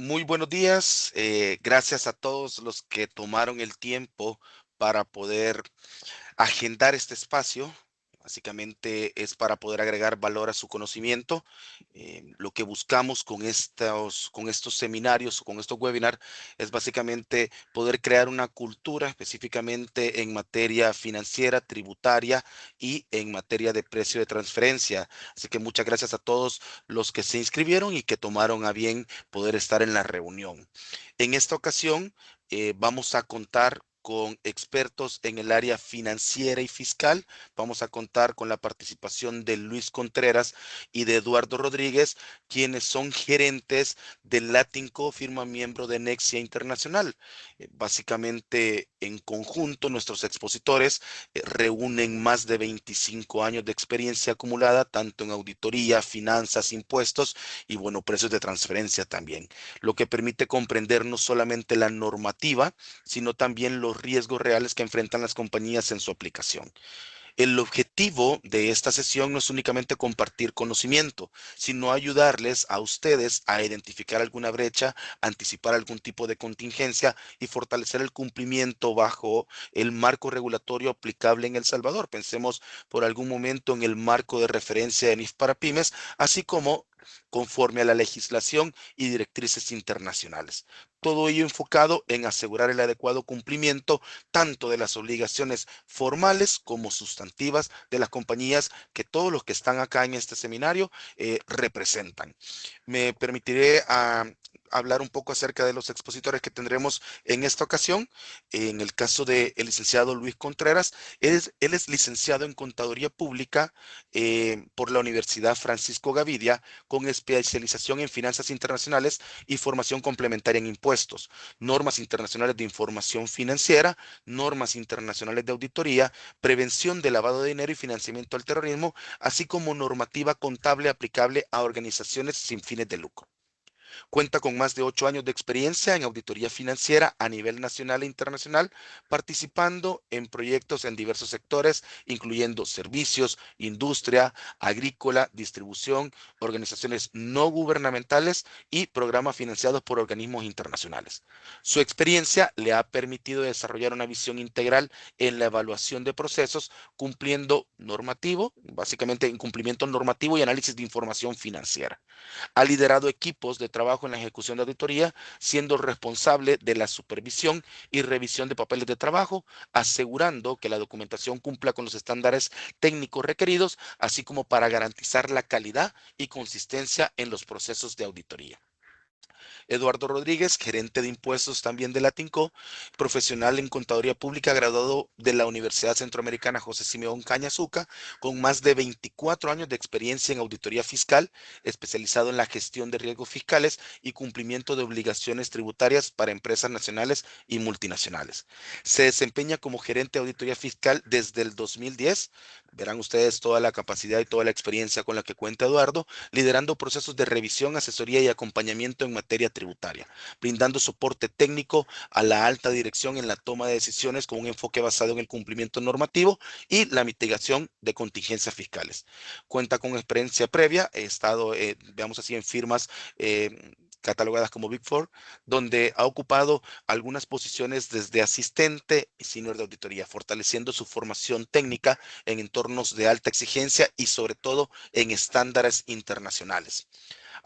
Muy buenos días. Gracias a todos los que tomaron el tiempo para poder agendar este espacio. Básicamente es para poder agregar valor a su conocimiento. Lo que buscamos con estos seminarios o con estos webinars es básicamente poder crear una cultura específicamente en materia financiera, tributaria y en materia de precio de transferencia. Así que muchas gracias a todos los que se inscribieron y que tomaron a bien poder estar en la reunión. En esta ocasión vamos a contar con expertos en el área financiera y fiscal. Vamos a contar con la participación de Luis Contreras y de Eduardo Rodríguez, quienes son gerentes de Latinco, firma miembro de Nexia Internacional. Básicamente, en conjunto, nuestros expositores reúnen más de 25 años de experiencia acumulada, tanto en auditoría, finanzas, impuestos y, bueno, precios de transferencia también, lo que permite comprender no solamente la normativa, sino también los riesgos reales que enfrentan las compañías en su aplicación. El objetivo de esta sesión no es únicamente compartir conocimiento, sino ayudarles a ustedes a identificar alguna brecha, anticipar algún tipo de contingencia y fortalecer el cumplimiento bajo el marco regulatorio aplicable en El Salvador. Pensemos por algún momento en el marco de referencia de NIF para pymes, así como conforme a la legislación y directrices internacionales. Todo ello enfocado en asegurar el adecuado cumplimiento tanto de las obligaciones formales como sustantivas de las compañías que todos los que están acá en este seminario representan. Me permitiré hablar un poco acerca de los expositores que tendremos en esta ocasión. En el caso del licenciado Luis Contreras, él es licenciado en Contaduría Pública por la Universidad Francisco Gavidia, con especialización en finanzas internacionales y formación complementaria en impuestos, normas internacionales de información financiera, normas internacionales de auditoría, prevención de lavado de dinero y financiamiento al terrorismo, así como normativa contable aplicable a organizaciones sin fines de lucro. Cuenta con más de 8 años de experiencia en auditoría financiera a nivel nacional e internacional, participando en proyectos en diversos sectores, incluyendo servicios, industria, agrícola, distribución, organizaciones no gubernamentales y programas financiados por organismos internacionales. Su experiencia le ha permitido desarrollar una visión integral en la evaluación de procesos, cumpliendo normativo, básicamente en cumplimiento normativo y análisis de información financiera. Ha liderado equipos de trabajo en la ejecución de auditoría, siendo responsable de la supervisión y revisión de papeles de trabajo, asegurando que la documentación cumpla con los estándares técnicos requeridos, así como para garantizar la calidad y consistencia en los procesos de auditoría. Eduardo Rodríguez, gerente de impuestos también de Latinco, profesional en contaduría pública, graduado de la Universidad Centroamericana José Simeón Cañazuca, con más de 24 años de experiencia en auditoría fiscal, especializado en la gestión de riesgos fiscales y cumplimiento de obligaciones tributarias para empresas nacionales y multinacionales. Se desempeña como gerente de auditoría fiscal desde el 2010. Verán ustedes toda la capacidad y toda la experiencia con la que cuenta Eduardo, liderando procesos de revisión, asesoría y acompañamiento en materia tributaria, brindando soporte técnico a la alta dirección en la toma de decisiones con un enfoque basado en el cumplimiento normativo y la mitigación de contingencias fiscales. Cuenta con experiencia previa, he estado, veamos así, en firmas catalogadas como Big Four, donde ha ocupado algunas posiciones desde asistente y senior de auditoría, fortaleciendo su formación técnica en entornos de alta exigencia y sobre todo en estándares internacionales.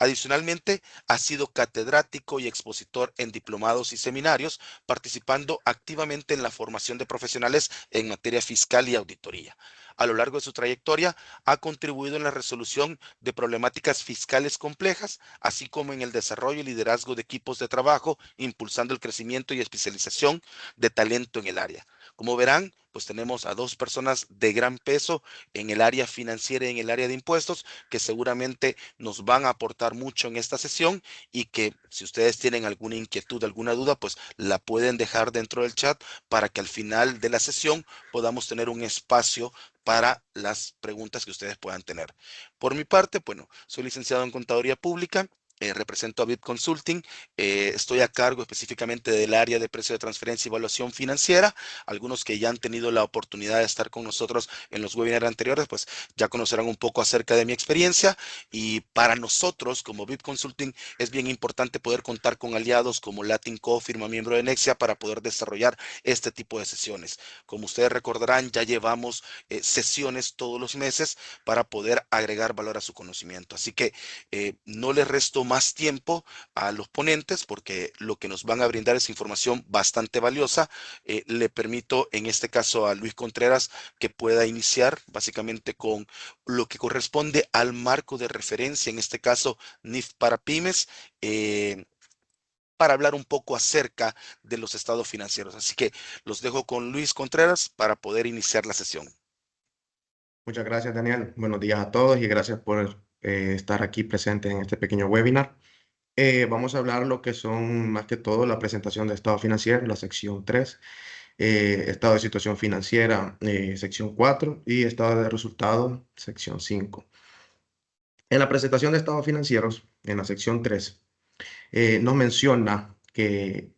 Adicionalmente, ha sido catedrático y expositor en diplomados y seminarios, participando activamente en la formación de profesionales en materia fiscal y auditoría. A lo largo de su trayectoria, ha contribuido en la resolución de problemáticas fiscales complejas, así como en el desarrollo y liderazgo de equipos de trabajo, impulsando el crecimiento y especialización de talento en el área. Como verán, pues tenemos a dos personas de gran peso en el área financiera y en el área de impuestos que seguramente nos van a aportar mucho en esta sesión y que si ustedes tienen alguna inquietud, alguna duda, pues la pueden dejar dentro del chat para que al final de la sesión podamos tener un espacio para las preguntas que ustedes puedan tener. Por mi parte, bueno, soy licenciado en Contaduría Pública. represento a VIP Consulting. Estoy a cargo específicamente del área de precio de transferencia y evaluación financiera. Algunos que ya han tenido la oportunidad de estar con nosotros en los webinars anteriores, pues ya conocerán un poco acerca de mi experiencia. Y para nosotros, como VIP Consulting, es bien importante poder contar con aliados como Latin Co, firma miembro de Nexia, para poder desarrollar este tipo de sesiones. Como ustedes recordarán, ya llevamos sesiones todos los meses para poder agregar valor a su conocimiento. Así que no le resto más tiempo a los ponentes porque lo que nos van a brindar es información bastante valiosa. Le permito en este caso a Luis Contreras que pueda iniciar básicamente con lo que corresponde al marco de referencia, en este caso NIF para pymes, para hablar un poco acerca de los estados financieros. Así que los dejo con Luis Contreras para poder iniciar la sesión. Muchas gracias, Daniel. Buenos días a todos y gracias por estar aquí presente en este pequeño webinar. Vamos a hablar lo que son más que todo la presentación de estado financiero, la sección 3, estado de situación financiera, sección 4 y estado de resultados, sección 5. En la presentación de estados financieros, en la sección 3, nos menciona que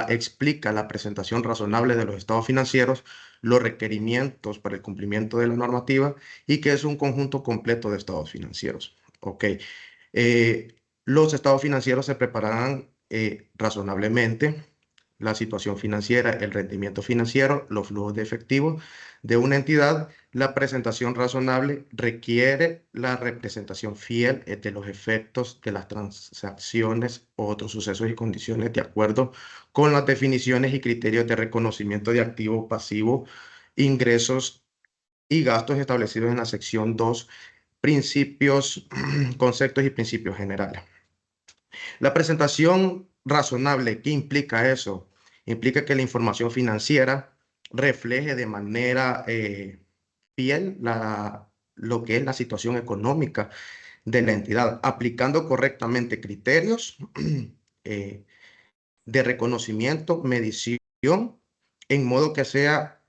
explica la presentación razonable de los estados financieros, los requerimientos para el cumplimiento de la normativa y que es un conjunto completo de estados financieros. Ok. Los estados financieros se prepararán razonablemente, la situación financiera, el rendimiento financiero, los flujos de efectivo de una entidad. La presentación razonable requiere la representación fiel de los efectos de las transacciones o otros sucesos y condiciones de acuerdo con las definiciones y criterios de reconocimiento de activo, pasivo, ingresos y gastos establecidos en la sección 2, principios, conceptos y principios generales. La presentación razonable, ¿qué implica eso? Implica que la información financiera refleje de manera fiel lo que es la situación económica de la entidad, aplicando correctamente criterios eh, de reconocimiento, medición, en modo que sea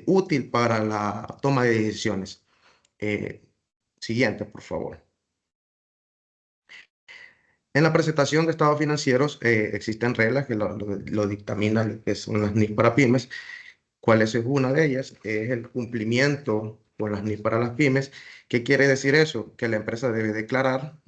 útil para la toma de decisiones. Eh, Siguiente, por favor. En la presentación de estados financieros existen reglas que lo dictaminan, que son las NIF para pymes. ¿Cuál es una de ellas? Es el cumplimiento con las NIF para las pymes. ¿Qué quiere decir eso? Que la empresa debe declarar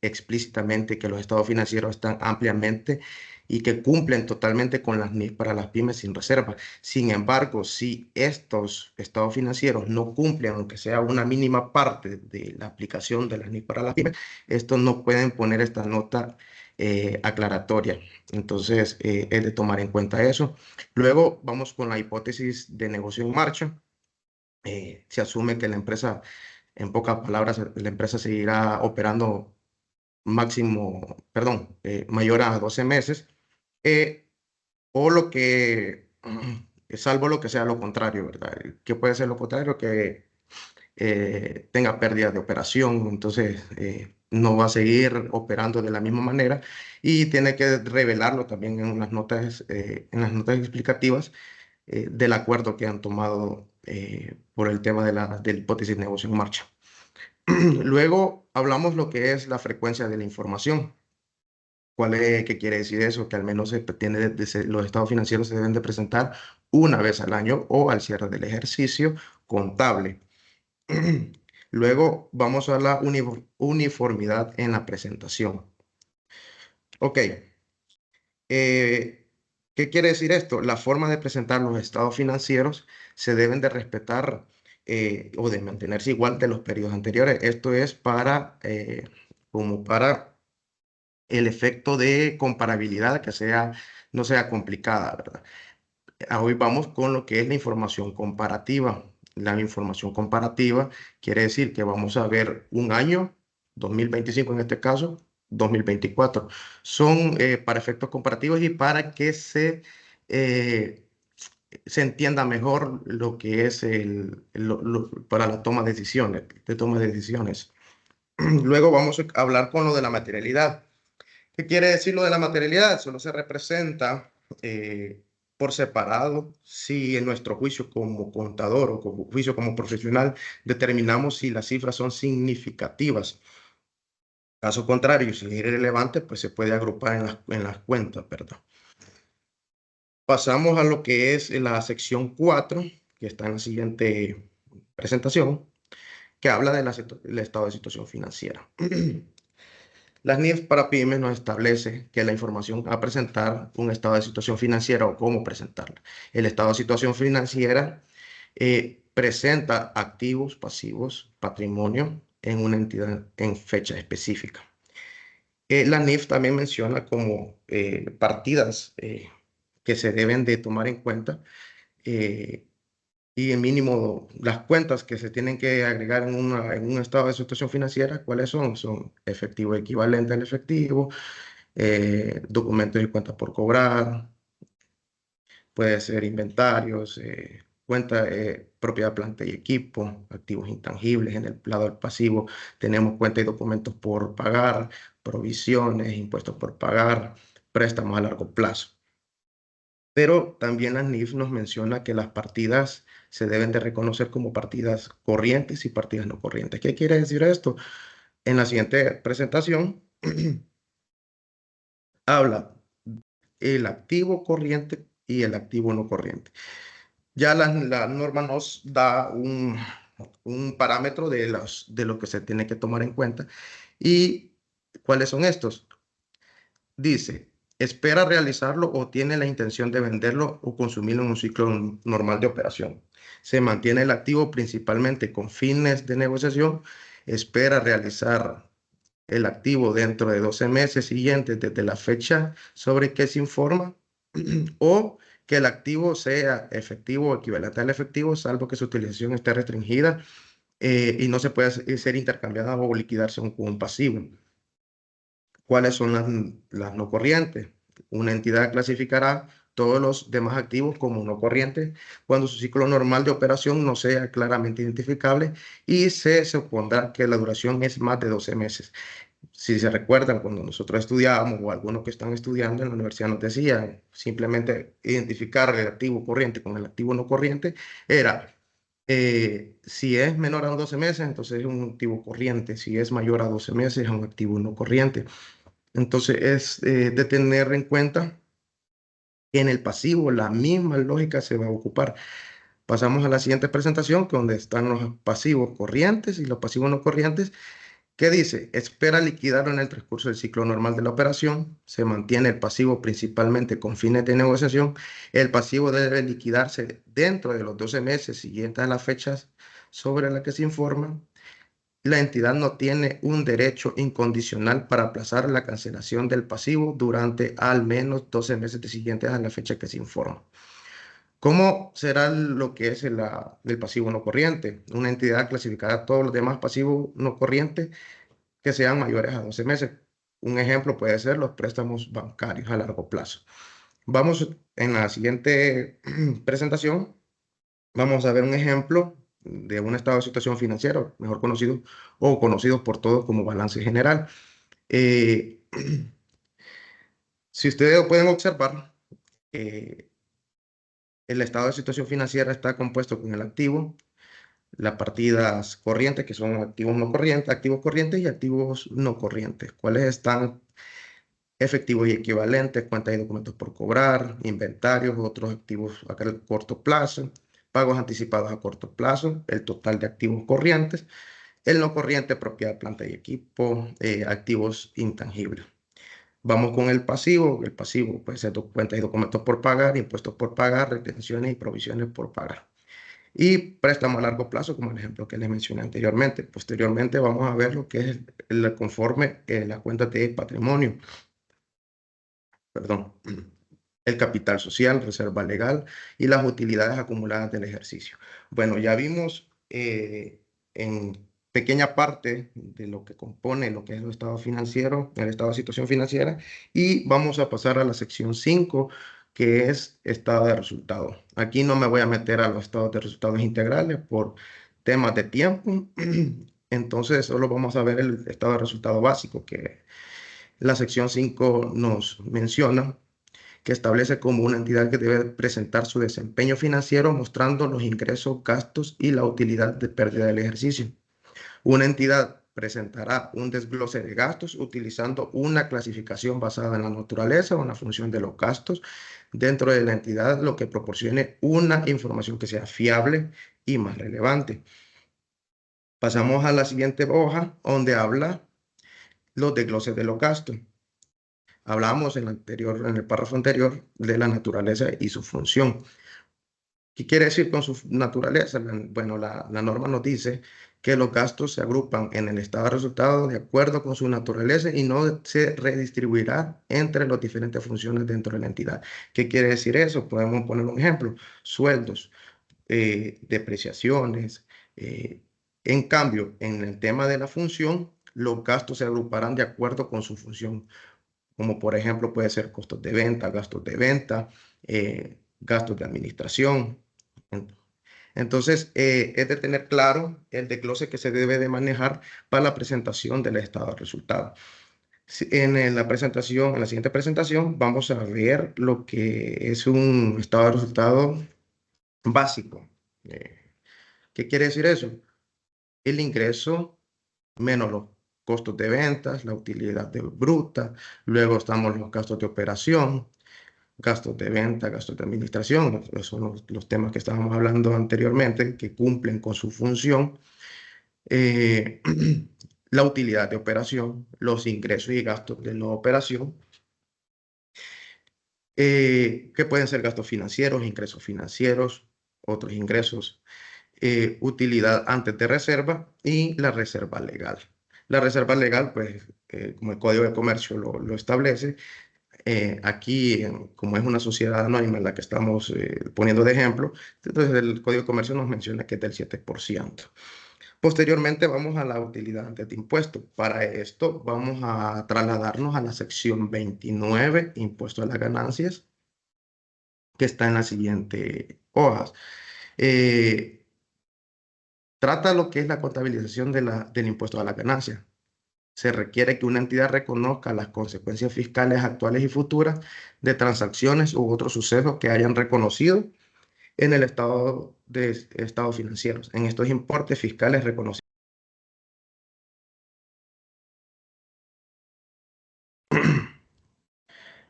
explícitamente que los estados financieros están ampliamente y que cumplen totalmente con las NIF para las pymes sin reserva. Sin embargo, si estos estados financieros no cumplen, aunque sea una mínima parte de la aplicación de las NIF para las pymes, estos no pueden poner esta nota aclaratoria. Entonces, es de tomar en cuenta eso. Luego vamos con la hipótesis de negocio en marcha. Se asume que la empresa, en pocas palabras, la empresa seguirá operando mayor a 12 meses, o lo que, salvo lo que sea lo contrario, ¿verdad? ¿Qué puede ser lo contrario? Que tenga pérdida de operación, entonces no va a seguir operando de la misma manera y tiene que revelarlo también en las notas explicativas del acuerdo que han tomado por el tema de la hipótesis de negocio en marcha. Luego hablamos lo que es la frecuencia de la información. ¿Qué quiere decir eso? Que al menos los estados financieros se deben de presentar una vez al año o al cierre del ejercicio contable. Luego vamos a la uniformidad en la presentación. Ok. ¿Qué quiere decir esto? La forma de presentar los estados financieros se deben de respetar o de mantenerse igual de los periodos anteriores. Esto es como para el efecto de comparabilidad no sea complicada, ¿verdad? Hoy vamos con lo que es la información comparativa. La información comparativa quiere decir que vamos a ver un año, 2025 en este caso, 2024. Son para efectos comparativos y para que eh, se entienda mejor lo que es para la toma de decisiones. Luego vamos a hablar con lo de la materialidad. ¿Qué quiere decir lo de la materialidad? Solo se representa por separado si en nuestro juicio como contador o como juicio como profesional determinamos si las cifras son significativas. Caso contrario, si es irrelevante, pues se puede agrupar en las cuentas, ¿verdad? Pasamos a lo que es la sección 4, que está en la siguiente presentación, que habla del estado de situación financiera. Las NIF para pymes nos establece que la información a presentar, un estado de situación financiera o cómo presentarla. El estado de situación financiera presenta activos, pasivos, patrimonio en una entidad en fecha específica. La NIF también menciona como partidas que se deben de tomar en cuenta eh, y el mínimo, las cuentas que se tienen que agregar en un estado de situación financiera, ¿cuáles son? Son efectivo equivalente al efectivo, documentos y cuentas por cobrar, puede ser inventarios, cuenta, propiedad, planta y equipo, activos intangibles. En el lado del pasivo tenemos cuenta y documentos por pagar, provisiones, impuestos por pagar, préstamos a largo plazo. Pero también la NIF nos menciona que las partidas se deben de reconocer como partidas corrientes y partidas no corrientes. ¿Qué quiere decir esto? En la siguiente presentación habla el activo corriente y el activo no corriente. Ya la norma nos da un parámetro de lo que se tiene que tomar en cuenta. ¿Y cuáles son estos? Dice, espera realizarlo o tiene la intención de venderlo o consumirlo en un ciclo normal de operación. Se mantiene el activo principalmente con fines de negociación. Espera realizar el activo dentro de 12 meses siguientes desde la fecha sobre que se informa o que el activo sea efectivo o equivalente al efectivo, salvo que su utilización esté restringida y no se pueda ser intercambiada o liquidarse con un pasivo. ¿Cuáles son las no corrientes? Una entidad clasificará todos los demás activos como no corrientes cuando su ciclo normal de operación no sea claramente identificable y se supondrá que la duración es más de 12 meses. Si se recuerdan, cuando nosotros estudiábamos o algunos que están estudiando en la universidad nos decían, simplemente identificar el activo corriente con el activo no corriente era, si es menor a 12 meses, entonces es un activo corriente, si es mayor a 12 meses, es un activo no corriente. Entonces es de tener en cuenta que en el pasivo la misma lógica se va a ocupar. Pasamos a la siguiente presentación, que donde están los pasivos corrientes y los pasivos no corrientes. ¿Qué dice? Espera liquidarlo en el transcurso del ciclo normal de la operación. Se mantiene el pasivo principalmente con fines de negociación. El pasivo debe liquidarse dentro de los 12 meses siguientes a las fechas sobre las que se informa. La entidad no tiene un derecho incondicional para aplazar la cancelación del pasivo durante al menos 12 meses siguientes a la fecha que se informa. ¿Cómo será lo que es el pasivo no corriente? Una entidad clasificará todos los demás pasivos no corrientes que sean mayores a 12 meses. Un ejemplo puede ser los préstamos bancarios a largo plazo. Vamos en la siguiente presentación, vamos a ver un ejemplo de un estado de situación financiera, mejor conocido o conocido por todos como balance general. Eh, si ustedes pueden observar, eh, el estado de situación financiera está compuesto con el activo, las partidas corrientes, que son activos corrientes y activos no corrientes, cuáles están efectivos y equivalentes, cuentas y documentos por cobrar, inventarios, otros activos a corto plazo, pagos anticipados a corto plazo, el total de activos corrientes, el no corriente, propiedad, planta y equipo, activos intangibles. Vamos con el pasivo. El pasivo puede ser cuentas y documentos por pagar, impuestos por pagar, retenciones y provisiones por pagar. Y préstamo a largo plazo, como el ejemplo que les mencioné anteriormente. Posteriormente vamos a ver lo que es el conforme la cuenta de patrimonio, perdón, el capital social, reserva legal y las utilidades acumuladas del ejercicio. Bueno, ya vimos en pequeña parte de lo que compone lo que es el estado financiero, el estado de situación financiera, y vamos a pasar a la sección 5, que es estado de resultados. Aquí no me voy a meter a los estados de resultados integrales por temas de tiempo, entonces solo vamos a ver el estado de resultado básico que la sección 5 nos menciona, que establece como una entidad que debe presentar su desempeño financiero mostrando los ingresos, gastos y la utilidad de pérdida del ejercicio. Una entidad presentará un desglose de gastos utilizando una clasificación basada en la naturaleza o en la función de los gastos dentro de la entidad, lo que proporcione una información que sea fiable y más relevante. Pasamos a la siguiente hoja, donde habla los desgloses de los gastos. Hablamos en el párrafo anterior de la naturaleza y su función. ¿Qué quiere decir con su naturaleza? Bueno, la norma nos dice que los gastos se agrupan en el estado de resultado de acuerdo con su naturaleza y no se redistribuirá entre las diferentes funciones dentro de la entidad. ¿Qué quiere decir eso? Podemos poner un ejemplo: sueldos, depreciaciones. En cambio, en el tema de la función, los gastos se agruparán de acuerdo con su función, como por ejemplo puede ser costos de venta, gastos de administración. Entonces, es de tener claro el desglose que se debe de manejar para la presentación del estado de resultado. En la siguiente presentación, vamos a ver lo que es un estado de resultado básico. ¿Qué quiere decir eso? El ingreso menos los costos de ventas, la utilidad bruta, luego estamos los gastos de operación, gastos de venta, gastos de administración. Esos son los temas que estábamos hablando anteriormente, que cumplen con su función. Eh, la utilidad de operación, los ingresos y gastos de no operación, que pueden ser gastos financieros, ingresos financieros, otros ingresos, utilidad antes de reserva y la reserva legal. La reserva legal, pues, como el Código de Comercio lo establece, aquí, como es una sociedad anónima en la que estamos poniendo de ejemplo, entonces el Código de Comercio nos menciona que es del 7%. Posteriormente vamos a la utilidad antes de impuesto. Para esto vamos a trasladarnos a la sección 29, impuesto a las ganancias, que está en las siguientes hojas. Trata lo que es la contabilización del impuesto a la ganancia. Se requiere que una entidad reconozca las consecuencias fiscales actuales y futuras de transacciones u otros sucesos que hayan reconocido en el estado de estados financieros. En estos importes fiscales reconocidos,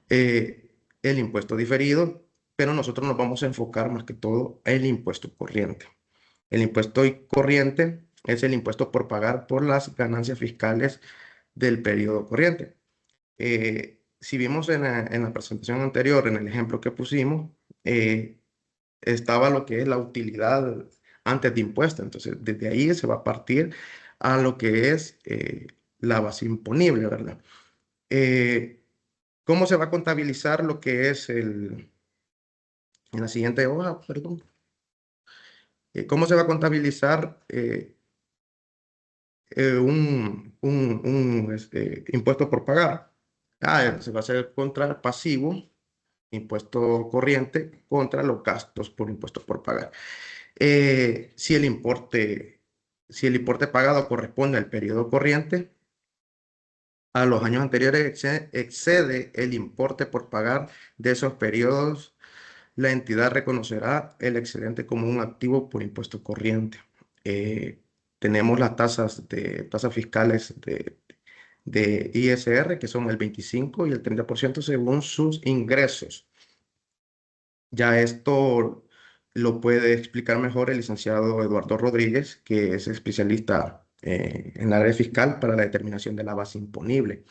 el impuesto diferido, pero nosotros nos vamos a enfocar más que todo en el impuesto corriente. El impuesto corriente es el impuesto por pagar por las ganancias fiscales del periodo corriente. Si vimos en la presentación anterior, en el ejemplo que pusimos, estaba lo que es la utilidad antes de impuesto. Entonces, desde ahí se va a partir a lo que es la base imponible, ¿verdad? Eh, ¿Cómo se va a contabilizar lo que es en la siguiente hoja, perdón? ¿Cómo se va a contabilizar un impuesto por pagar? Se va a hacer contra el pasivo, impuesto corriente, contra los gastos por impuestos por pagar. Si si el importe pagado corresponde al periodo corriente, a los años anteriores excede el importe por pagar de esos periodos, la entidad reconocerá el excedente como un activo por impuesto corriente. Tenemos las tasas fiscales de ISR, que son el 25 y el 30% según sus ingresos. Ya esto lo puede explicar mejor el licenciado Eduardo Rodríguez, que es especialista en la área fiscal para la determinación de la base imponible.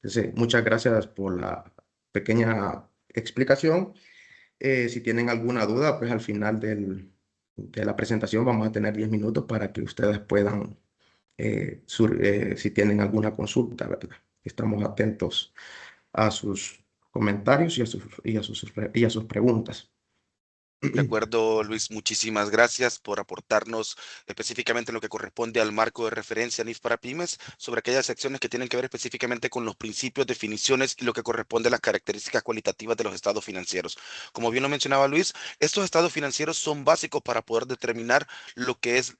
Entonces, muchas gracias por la pequeña explicación. Si tienen alguna duda, pues al final de la presentación vamos a tener 10 minutos para que ustedes puedan, si tienen alguna consulta, ¿verdad? Estamos atentos a sus comentarios y a sus preguntas. De acuerdo, Luis, muchísimas gracias por aportarnos específicamente en lo que corresponde al marco de referencia NIF para pymes, sobre aquellas secciones que tienen que ver específicamente con los principios, definiciones y lo que corresponde a las características cualitativas de los estados financieros. Como bien lo mencionaba Luis, estos estados financieros son básicos para poder determinar lo que es,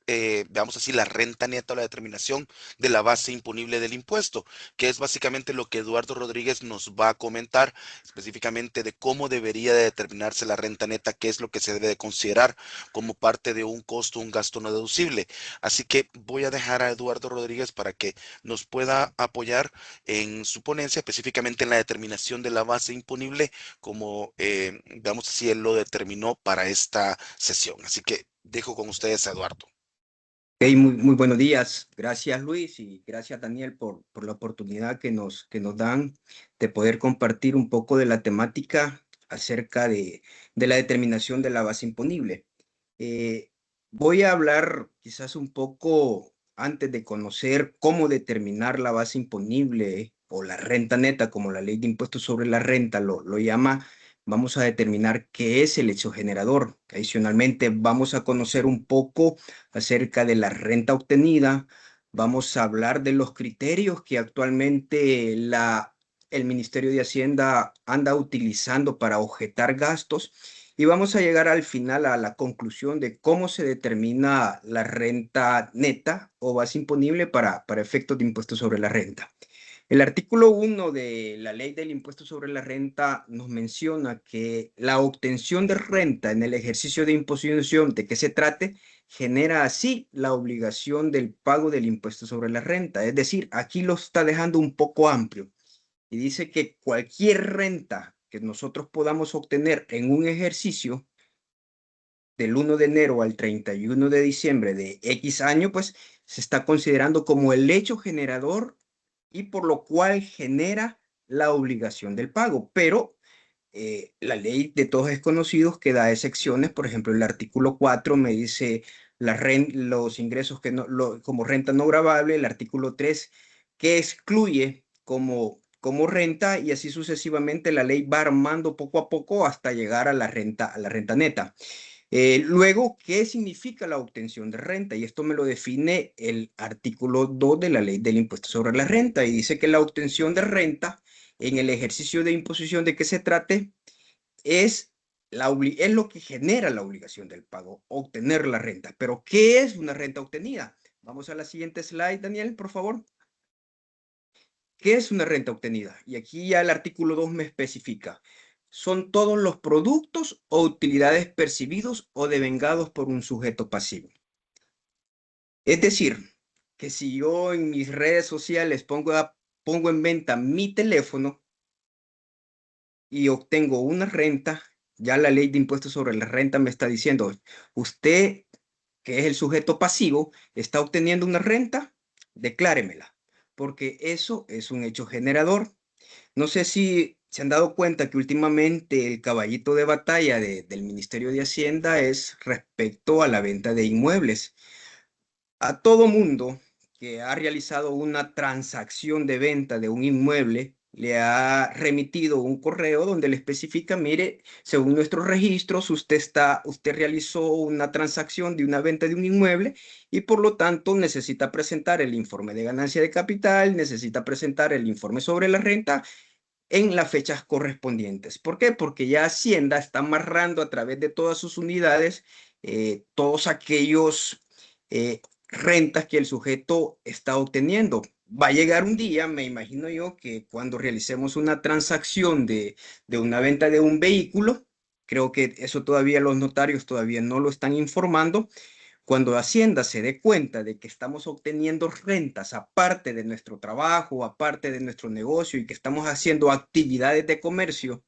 veamos así, la renta neta o la determinación de la base imponible del impuesto, que es básicamente lo que Eduardo Rodríguez nos va a comentar específicamente de cómo debería de determinarse la renta neta, qué es lo lo que se debe de considerar como parte de un costo, un gasto no deducible. Así que voy a dejar a Eduardo Rodríguez para que nos pueda apoyar en su ponencia, específicamente en la determinación de la base imponible, como veamos si él lo determinó para esta sesión. Así que dejo con ustedes a Eduardo. Hey, muy buenos días. Gracias, Luis, y gracias, Daniel, por la oportunidad que nos dan de poder compartir un poco de la temática acerca de la determinación de la base imponible. Eh, Voy a hablar quizás un poco antes de conocer cómo determinar la base imponible o la renta neta, como la ley de impuestos sobre la renta lo llama. Vamos a determinar qué es el hecho generador. Adicionalmente, vamos a conocer un poco acerca de la renta obtenida. Vamos a hablar de los criterios que actualmente el Ministerio de Hacienda anda utilizando para objetar gastos. Y vamos a llegar al final a la conclusión de cómo se determina la renta neta o base imponible para efectos de impuestos sobre la renta. El artículo 1 de la ley del impuesto sobre la renta nos menciona que la obtención de renta en el ejercicio de imposición de que se trate genera así la obligación del pago del impuesto sobre la renta. Es decir, aquí lo está dejando un poco amplio y dice que cualquier renta que nosotros podamos obtener en un ejercicio del 1 de enero al 31 de diciembre de X año, pues se está considerando como el hecho generador y por lo cual genera la obligación del pago. Pero la ley de todos es conocidos que da excepciones. Por ejemplo, el artículo 4 me dice los ingresos que no, como renta no gravable, el artículo 3 que excluye como renta, y así sucesivamente la ley va armando poco a poco hasta llegar a la renta neta. Luego, ¿qué significa la obtención de renta? Y esto me lo define el artículo 2 de la ley del impuesto sobre la renta, y dice que la obtención de renta en el ejercicio de imposición de que se trate es, es lo que genera la obligación del pago, obtener la renta. Pero, ¿qué es una renta obtenida? Vamos a la siguiente slide, Daniel, por favor. ¿Qué es una renta obtenida? Y aquí ya el artículo 2 me especifica. Son todos los productos o utilidades percibidos o devengados por un sujeto pasivo. Es decir, que si yo en mis redes sociales pongo en venta mi teléfono y obtengo una renta, ya la ley de impuestos sobre la renta me está diciendo, usted, que es el sujeto pasivo, está obteniendo una renta, decláremela, porque eso es un hecho generador. No sé si se han dado cuenta que últimamente el caballito de batalla del Ministerio de Hacienda es respecto a la venta de inmuebles. A todo mundo que ha realizado una transacción de venta de un inmueble le ha remitido un correo donde le especifica, mire, según nuestros registros, usted realizó una transacción de una venta de un inmueble y por lo tanto necesita presentar el informe de ganancia de capital, necesita presentar el informe sobre la renta en las fechas correspondientes. ¿Por qué? Porque ya Hacienda está amarrando a través de todas sus unidades todos aquellos rentas que el sujeto está obteniendo. Va a llegar un día, me imagino yo, que cuando realicemos una transacción de una venta de un vehículo, creo que eso todavía los notarios todavía no lo están informando. Cuando Hacienda se dé cuenta de que estamos obteniendo rentas aparte de nuestro trabajo, aparte de nuestro negocio y que estamos haciendo actividades de comercio,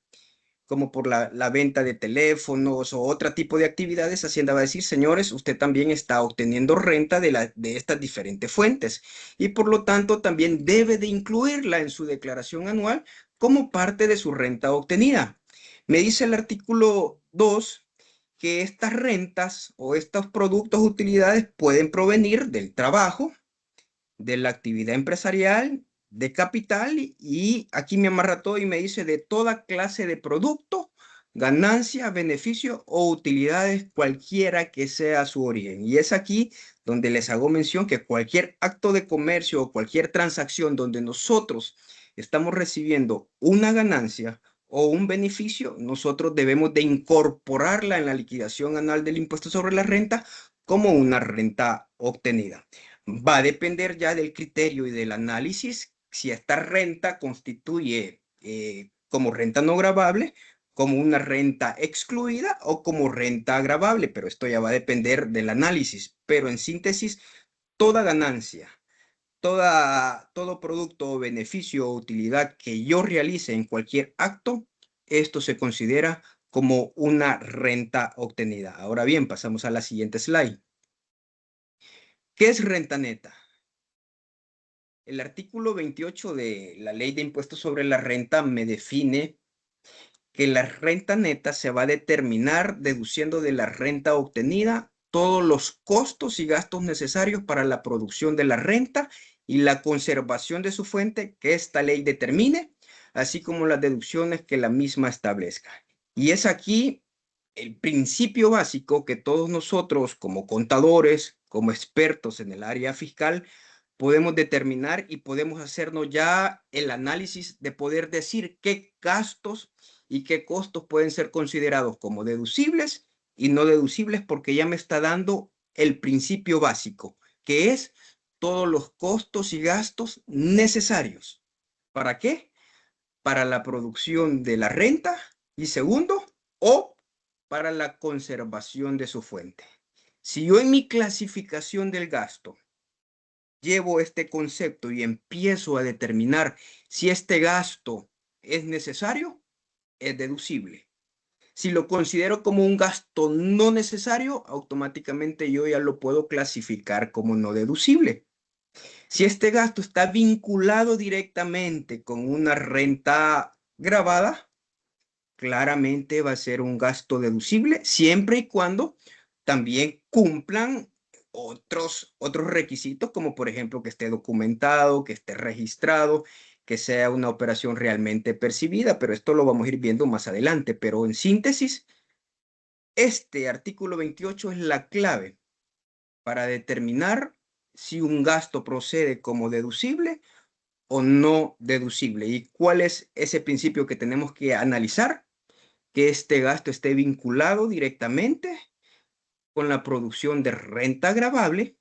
como por la venta de teléfonos o otro tipo de actividades, Hacienda va a decir, señores, usted también está obteniendo renta de estas diferentes fuentes y por lo tanto también debe de incluirla en su declaración anual como parte de su renta obtenida. Me dice el artículo 2 que estas rentas o estos productos o utilidades pueden provenir del trabajo, de la actividad empresarial, de capital, y aquí me amarra todo y me dice de toda clase de producto, ganancia, beneficio o utilidades, cualquiera que sea su origen. Y es aquí donde les hago mención que cualquier acto de comercio o cualquier transacción donde nosotros estamos recibiendo una ganancia o un beneficio, nosotros debemos de incorporarla en la liquidación anual del impuesto sobre la renta como una renta obtenida. Va a depender ya del criterio y del análisis si esta renta constituye como renta no gravable como una renta excluida o como renta agravable, pero esto ya va a depender del análisis. Pero en síntesis, toda ganancia, todo producto o beneficio o utilidad que yo realice en cualquier acto, esto se considera como una renta obtenida. Ahora bien, pasamos a la siguiente slide. ¿Qué es renta neta? El artículo 28 de la Ley de Impuestos sobre la Renta me define que la renta neta se va a determinar deduciendo de la renta obtenida todos los costos y gastos necesarios para la producción de la renta y la conservación de su fuente que esta ley determine, así como las deducciones que la misma establezca. Y es aquí el principio básico que todos nosotros como contadores, como expertos en el área fiscal, podemos determinar y podemos hacernos ya el análisis de poder decir qué gastos y qué costos pueden ser considerados como deducibles y no deducibles, porque ya me está dando el principio básico, que es todos los costos y gastos necesarios. ¿Para qué? Para la producción de la renta y segundo, o para la conservación de su fuente. Si yo en mi clasificación del gasto llevo este concepto y empiezo a determinar si este gasto es necesario, es deducible. Si lo considero como un gasto no necesario, automáticamente yo ya lo puedo clasificar como no deducible. Si este gasto está vinculado directamente con una renta gravada, claramente va a ser un gasto deducible siempre y cuando también cumplan otros requisitos, como por ejemplo que esté documentado, que esté registrado, que sea una operación realmente percibida, pero esto lo vamos a ir viendo más adelante. Pero en síntesis, este artículo 28 es la clave para determinar si un gasto procede como deducible o no deducible. ¿Y cuál es ese principio que tenemos que analizar? Que este gasto esté vinculado directamente con la producción de renta gravable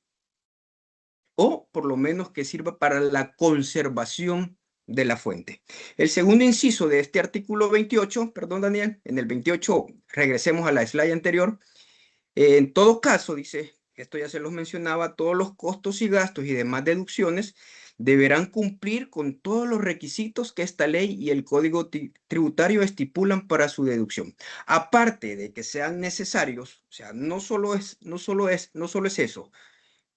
o por lo menos que sirva para la conservación de la fuente. El segundo inciso de este artículo 28, perdón Daniel, en el 28, regresemos a la slide anterior. En todo caso, dice, esto ya se los mencionaba, todos los costos y gastos y demás deducciones deberán cumplir con todos los requisitos que esta ley y el Código Tributario estipulan para su deducción. Aparte de que sean necesarios, o sea, no solo es eso,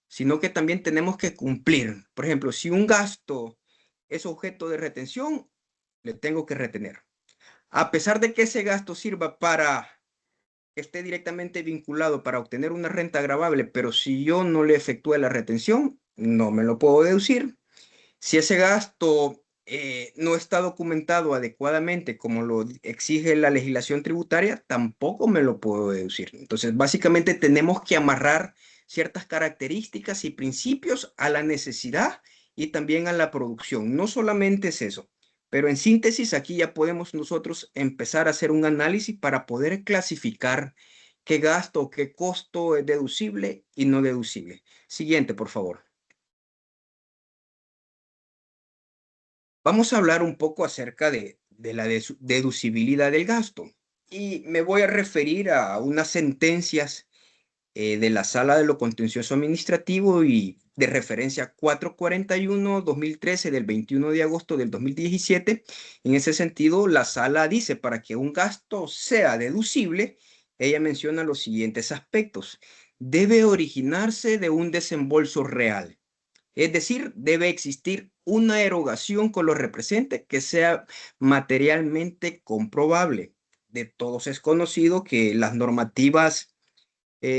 sino que también tenemos que cumplir. Por ejemplo, si un gasto es objeto de retención, le tengo que retener. A pesar de que ese gasto sirva para que esté directamente vinculado para obtener una renta gravable, pero si yo no le efectúe la retención, no me lo puedo deducir. Si ese gasto no está documentado adecuadamente como lo exige la legislación tributaria, tampoco me lo puedo deducir. Entonces, básicamente tenemos que amarrar ciertas características y principios a la necesidad y también a la producción. No solamente es eso, pero en síntesis aquí ya podemos nosotros empezar a hacer un análisis para poder clasificar qué gasto, qué costo es deducible y no deducible. Siguiente, por favor. Vamos a hablar un poco acerca de la deducibilidad del gasto y me voy a referir a unas sentencias de la Sala de lo Contencioso Administrativo y de referencia 441-2013 del 21 de agosto del 2017. En ese sentido, la Sala dice, para que un gasto sea deducible, ella menciona los siguientes aspectos. Debe originarse de un desembolso real. Es decir, debe existir una erogación con los representes que sea materialmente comprobable. De todos es conocido que las normativas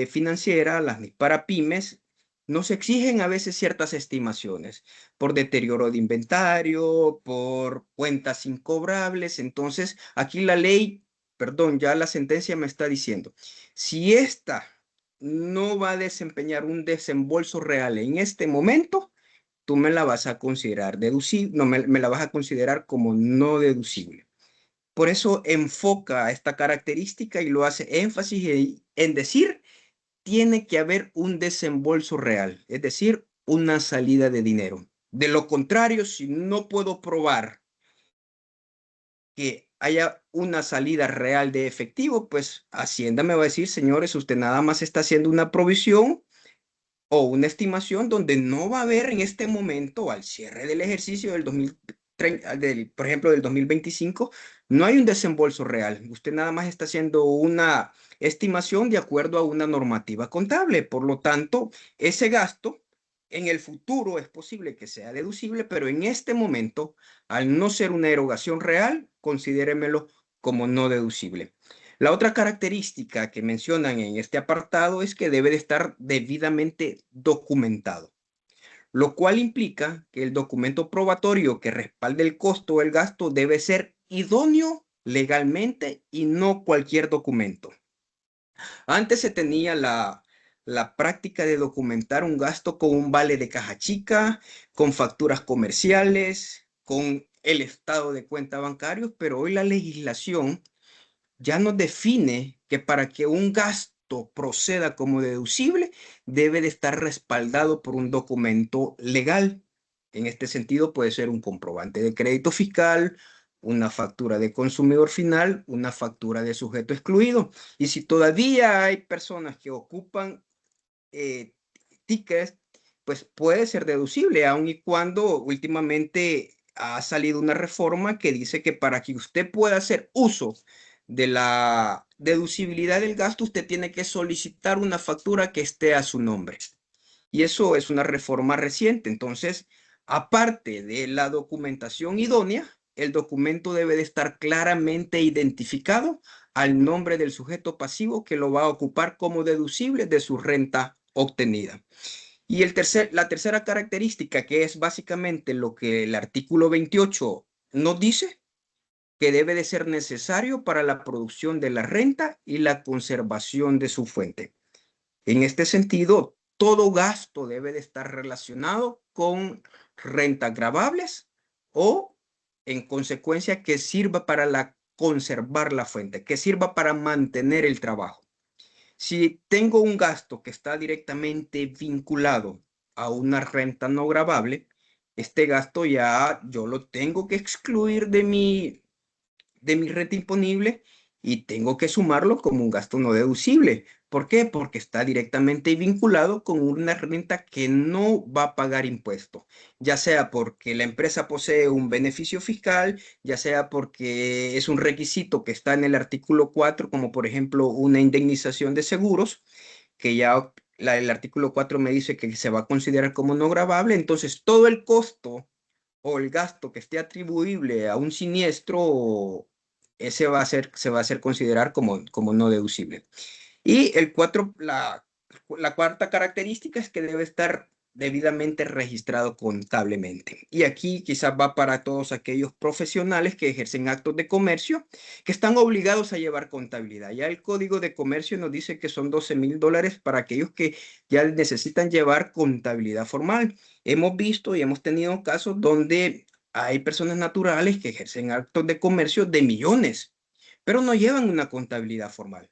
financieras, las para pymes, nos exigen a veces ciertas estimaciones por deterioro de inventario, por cuentas incobrables. Entonces, aquí la ley, perdón, ya la sentencia me está diciendo, si esta no va a desempeñar un desembolso real en este momento, tú me la vas a considerar deducible, no, me la vas a considerar como no deducible. Por eso enfoca esta característica y lo hace énfasis en decir, tiene que haber un desembolso real, es decir, una salida de dinero. De lo contrario, si no puedo probar que haya una salida real de efectivo, pues Hacienda me va a decir, señores, usted nada más está haciendo una provisión o una estimación donde no va a haber en este momento, al cierre del ejercicio del 2030, por ejemplo, del 2025, no hay un desembolso real. Usted nada más está haciendo una estimación de acuerdo a una normativa contable. Por lo tanto, ese gasto en el futuro es posible que sea deducible, pero en este momento, al no ser una erogación real, considéremelo como no deducible. La otra característica que mencionan en este apartado es que debe de estar debidamente documentado, lo cual implica que el documento probatorio que respalde el costo o el gasto debe ser idóneo legalmente y no cualquier documento. Antes se tenía la práctica de documentar un gasto con un vale de caja chica, con facturas comerciales, con el estado de cuenta bancario, pero hoy la legislación ya nos define que para que un gasto proceda como deducible, debe de estar respaldado por un documento legal. En este sentido, puede ser un comprobante de crédito fiscal, una factura de consumidor final, una factura de sujeto excluido. Y si todavía hay personas que ocupan tickets, pues puede ser deducible, aun y cuando últimamente ha salido una reforma que dice que para que usted pueda hacer uso de la deducibilidad del gasto, usted tiene que solicitar una factura que esté a su nombre. Y eso es una reforma reciente. Entonces, aparte de la documentación idónea, el documento debe de estar claramente identificado al nombre del sujeto pasivo que lo va a ocupar como deducible de su renta obtenida. Y la tercera característica, que es básicamente lo que el artículo 28 nos dice, que debe de ser necesario para la producción de la renta y la conservación de su fuente. En este sentido, todo gasto debe de estar relacionado con rentas gravables o, en consecuencia, que sirva para conservar la fuente, que sirva para mantener el trabajo. Si tengo un gasto que está directamente vinculado a una renta no gravable, este gasto ya yo lo tengo que excluir de mi renta imponible y tengo que sumarlo como un gasto no deducible. ¿Por qué? Porque está directamente vinculado con una renta que no va a pagar impuesto, ya sea porque la empresa posee un beneficio fiscal, ya sea porque es un requisito que está en el artículo 4, como por ejemplo una indemnización de seguros, que ya el artículo 4 me dice que se va a considerar como no gravable. Entonces todo el costo o el gasto que esté atribuible a un siniestro, ese se va a hacer considerar como no deducible. Y la cuarta característica es que debe estar debidamente registrado contablemente. Y aquí quizás va para todos aquellos profesionales que ejercen actos de comercio que están obligados a llevar contabilidad. Ya el Código de Comercio nos dice que son $12,000 para aquellos que ya necesitan llevar contabilidad formal. Hemos visto y hemos tenido casos donde hay personas naturales que ejercen actos de comercio de millones, pero no llevan una contabilidad formal.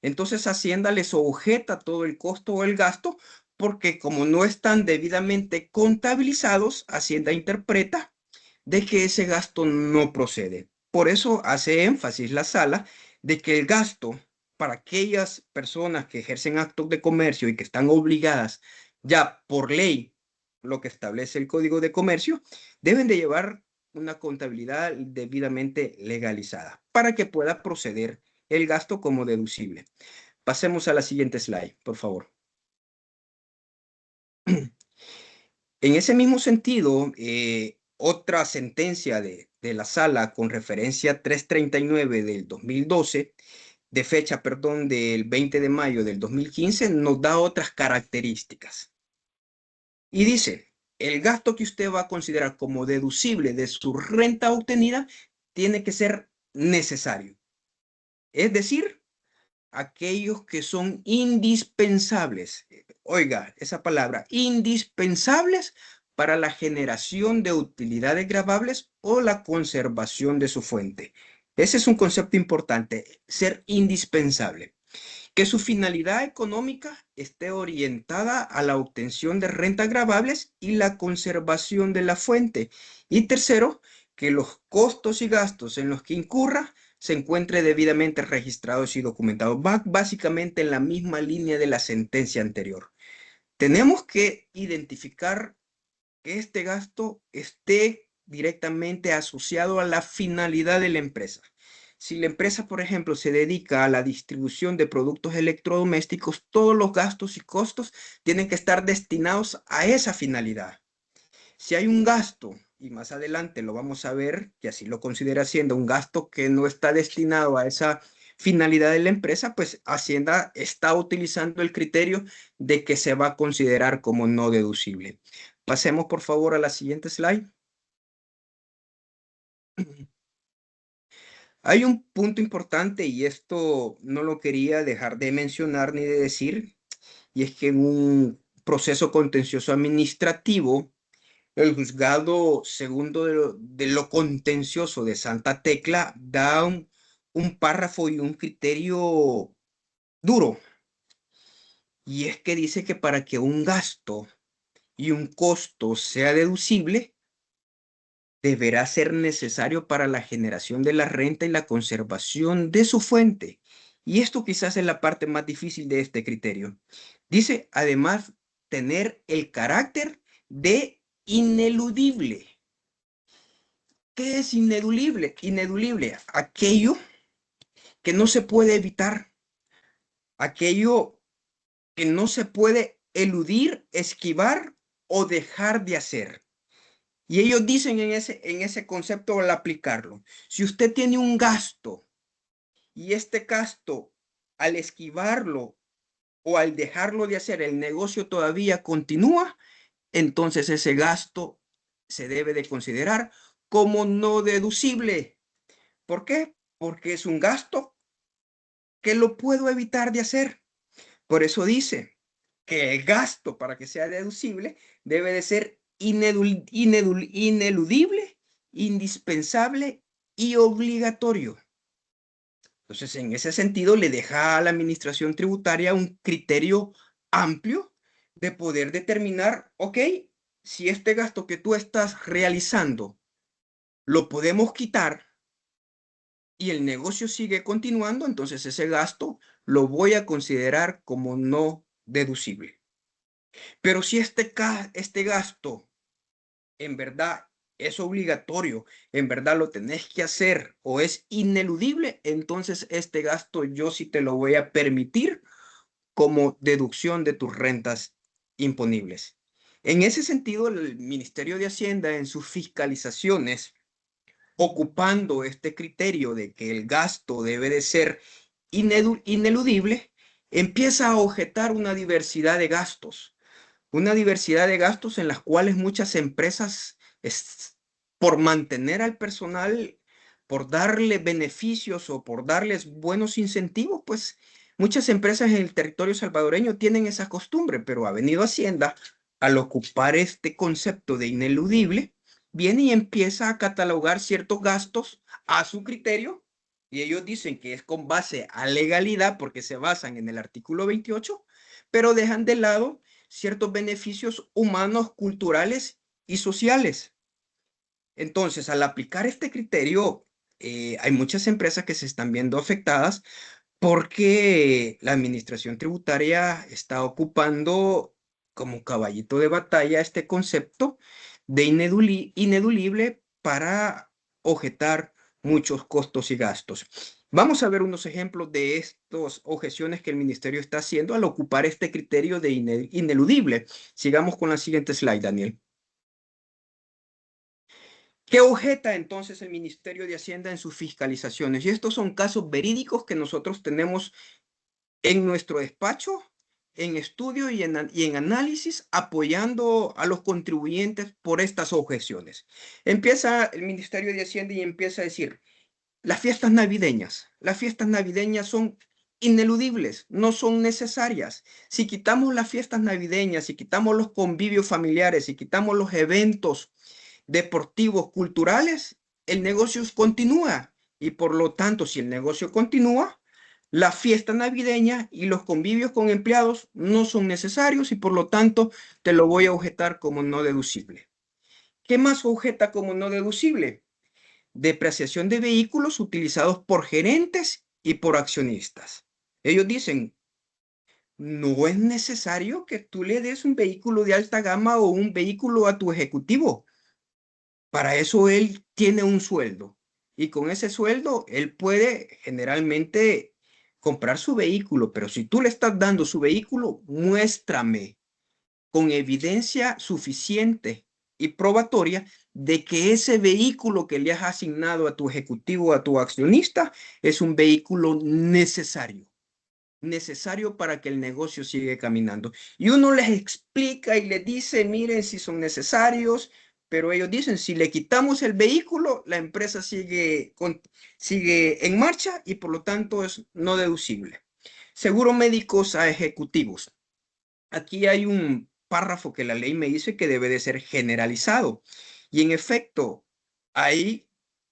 Entonces Hacienda les objeta todo el costo o el gasto porque como no están debidamente contabilizados, Hacienda interpreta de que ese gasto no procede. Por eso hace énfasis la sala de que el gasto para aquellas personas que ejercen actos de comercio y que están obligadas ya por ley, lo que establece el Código de Comercio, deben de llevar una contabilidad debidamente legalizada para que pueda proceder el gasto como deducible. Pasemos a la siguiente slide, por favor. En ese mismo sentido, otra sentencia de la sala con referencia 339 del 2012, de fecha, perdón, del 20 de mayo del 2015, nos da otras características. Y dice, el gasto que usted va a considerar como deducible de su renta obtenida tiene que ser necesario. Es decir, aquellos que son indispensables. Oiga, esa palabra, indispensables para la generación de utilidades gravables o la conservación de su fuente. Ese es un concepto importante, ser indispensable. Que su finalidad económica esté orientada a la obtención de rentas gravables y la conservación de la fuente. Y tercero, que los costos y gastos en los que incurra se encuentre debidamente registrados y documentados. Va básicamente en la misma línea de la sentencia anterior. Tenemos que identificar que este gasto esté directamente asociado a la finalidad de la empresa. Si la empresa, por ejemplo, se dedica a la distribución de productos electrodomésticos, todos los gastos y costos tienen que estar destinados a esa finalidad. Si hay un gasto, y más adelante lo vamos a ver, que así lo considera Hacienda, un gasto que no está destinado a esa finalidad de la empresa, pues Hacienda está utilizando el criterio de que se va a considerar como no deducible. Pasemos, por favor, a la siguiente slide. Hay un punto importante y esto no lo quería dejar de mencionar ni de decir, y es que en un proceso contencioso administrativo, el juzgado segundo de lo contencioso de Santa Tecla da un párrafo y un criterio duro, y es que dice que para que un gasto y un costo sea deducible, deberá ser necesario para la generación de la renta y la conservación de su fuente. Y esto quizás es la parte más difícil de este criterio. Dice, además, tener el carácter de ineludible. ¿Qué es ineludible? Ineludible, aquello que no se puede evitar, aquello que no se puede eludir, esquivar o dejar de hacer. Y ellos dicen en ese concepto al aplicarlo, si usted tiene un gasto y este gasto al esquivarlo o al dejarlo de hacer, el negocio todavía continúa, entonces ese gasto se debe de considerar como no deducible. ¿Por qué? Porque es un gasto que lo puedo evitar de hacer. Por eso dice que el gasto para que sea deducible debe de ser ineludible, indispensable y obligatorio. Entonces, en ese sentido, le deja a la administración tributaria un criterio amplio de poder determinar, ok, si este gasto que tú estás realizando lo podemos quitar y el negocio sigue continuando, entonces ese gasto lo voy a considerar como no deducible. Pero si este gasto en verdad es obligatorio, en verdad lo tenés que hacer o es ineludible, entonces este gasto yo sí te lo voy a permitir como deducción de tus rentas imponibles. En ese sentido, el Ministerio de Hacienda en sus fiscalizaciones, ocupando este criterio de que el gasto debe de ser ineludible, empieza a objetar una diversidad de gastos en las cuales muchas empresas, por mantener al personal, por darle beneficios o por darles buenos incentivos, pues muchas empresas en el territorio salvadoreño tienen esa costumbre, pero ha venido Hacienda al ocupar este concepto de ineludible, viene y empieza a catalogar ciertos gastos a su criterio, y ellos dicen que es con base a legalidad porque se basan en el artículo 28, pero dejan de lado ciertos beneficios humanos, culturales y sociales. Entonces, al aplicar este criterio, hay muchas empresas que se están viendo afectadas porque la administración tributaria está ocupando como caballito de batalla este concepto de ineludible para objetar muchos costos y gastos. Vamos a ver unos ejemplos de estas objeciones que el ministerio está haciendo al ocupar este criterio de ineludible. Sigamos con la siguiente slide, Daniel. ¿Qué objeta entonces el Ministerio de Hacienda en sus fiscalizaciones? Y estos son casos verídicos que nosotros tenemos en nuestro despacho, en estudio y en análisis, apoyando a los contribuyentes por estas objeciones. Empieza el Ministerio de Hacienda y empieza a decir, las fiestas navideñas son ineludibles, no son necesarias. Si quitamos las fiestas navideñas, si quitamos los convivios familiares, si quitamos los eventos deportivos, culturales, el negocio continúa. Y por lo tanto, si el negocio continúa, la fiesta navideña y los convivios con empleados no son necesarios y por lo tanto te lo voy a objetar como no deducible. ¿Qué más objeta como no deducible? depreciación de vehículos utilizados por gerentes y por accionistas. Ellos dicen, no es necesario que tú le des un vehículo de alta gama o un vehículo a tu ejecutivo. Para eso él tiene un sueldo y con ese sueldo él puede generalmente comprar su vehículo, pero si tú le estás dando su vehículo, muéstrame con evidencia suficiente y probatoria de que ese vehículo que le has asignado a tu ejecutivo, a tu accionista, es un vehículo necesario para que el negocio siga caminando. Y uno les explica y les dice, miren si son necesarios, pero ellos dicen, si le quitamos el vehículo, la empresa sigue en marcha y por lo tanto es no deducible. Seguro médicos a ejecutivos. Aquí hay un párrafo que la ley me dice que debe de ser generalizado. Y en efecto, ahí,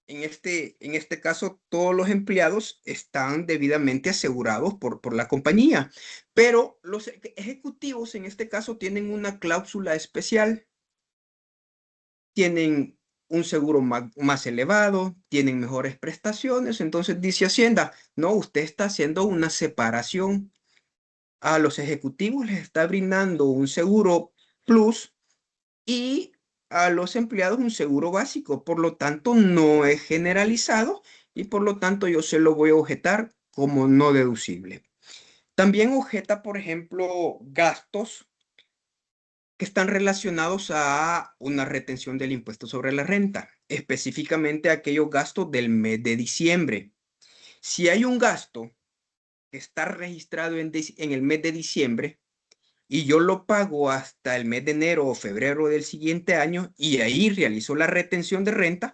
en este caso, todos los empleados están debidamente asegurados por la compañía. Pero los ejecutivos, en este caso, tienen una cláusula especial. Tienen un seguro más elevado, tienen mejores prestaciones. Entonces dice Hacienda, no, usted está haciendo una separación. A los ejecutivos les está brindando un seguro plus y a los empleados un seguro básico. Por lo tanto, no es generalizado y por lo tanto yo se lo voy a objetar como no deducible. También objeta, por ejemplo, gastos que están relacionados a una retención del impuesto sobre la renta, específicamente aquellos gastos del mes de diciembre. Si hay un gasto que está registrado en el mes de diciembre, y yo lo pago hasta el mes de enero o febrero del siguiente año y ahí realizo la retención de renta,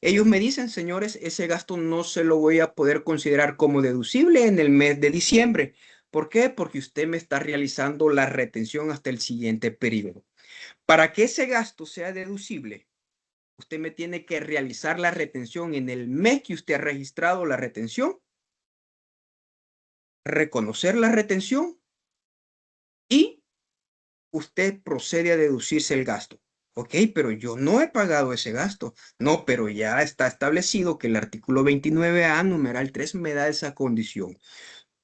ellos me dicen, señores, ese gasto no se lo voy a poder considerar como deducible en el mes de diciembre. ¿Por qué? Porque usted me está realizando la retención hasta el siguiente periodo. Para que ese gasto sea deducible, usted me tiene que realizar la retención en el mes que usted ha registrado la retención, reconocer la retención y usted procede a deducirse el gasto. Ok, pero yo no he pagado ese gasto. No, pero ya está establecido que el artículo 29A, numeral 3, me da esa condición.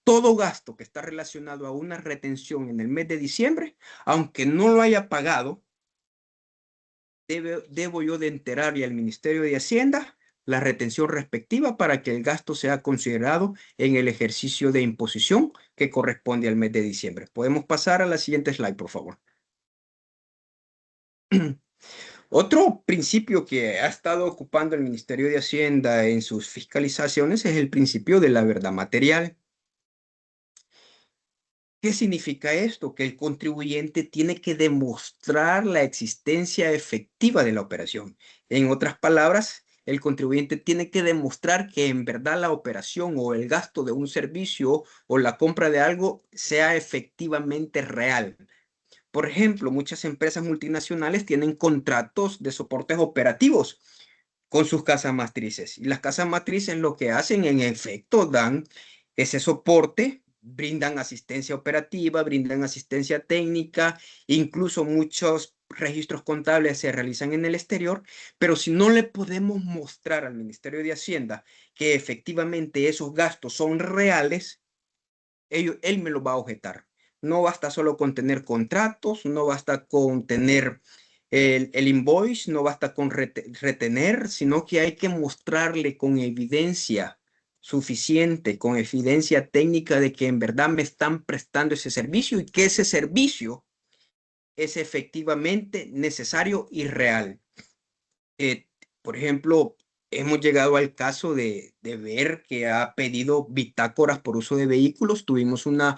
Todo gasto que está relacionado a una retención en el mes de diciembre, aunque no lo haya pagado, debo yo de enterarle al Ministerio de Hacienda la retención respectiva para que el gasto sea considerado en el ejercicio de imposición que corresponde al mes de diciembre. Podemos pasar a la siguiente slide, por favor. Otro principio que ha estado ocupando el Ministerio de Hacienda en sus fiscalizaciones es el principio de la verdad material. ¿Qué significa esto? Que el contribuyente tiene que demostrar la existencia efectiva de la operación. En otras palabras, el contribuyente tiene que demostrar que en verdad la operación o el gasto de un servicio o la compra de algo sea efectivamente real. Por ejemplo, muchas empresas multinacionales tienen contratos de soportes operativos con sus casas matrices. Y las casas matrices lo que hacen en efecto dan ese soporte, brindan asistencia operativa, brindan asistencia técnica, incluso muchos registros contables se realizan en el exterior, pero si no le podemos mostrar al Ministerio de Hacienda que efectivamente esos gastos son reales, él me lo va a objetar. No basta solo con tener contratos, no basta con tener el invoice, no basta con retener, sino que hay que mostrarle con evidencia suficiente, con evidencia técnica de que en verdad me están prestando ese servicio y que ese servicio es efectivamente necesario y real. Por ejemplo, hemos llegado al caso de ver que ha pedido bitácoras por uso de vehículos. Tuvimos una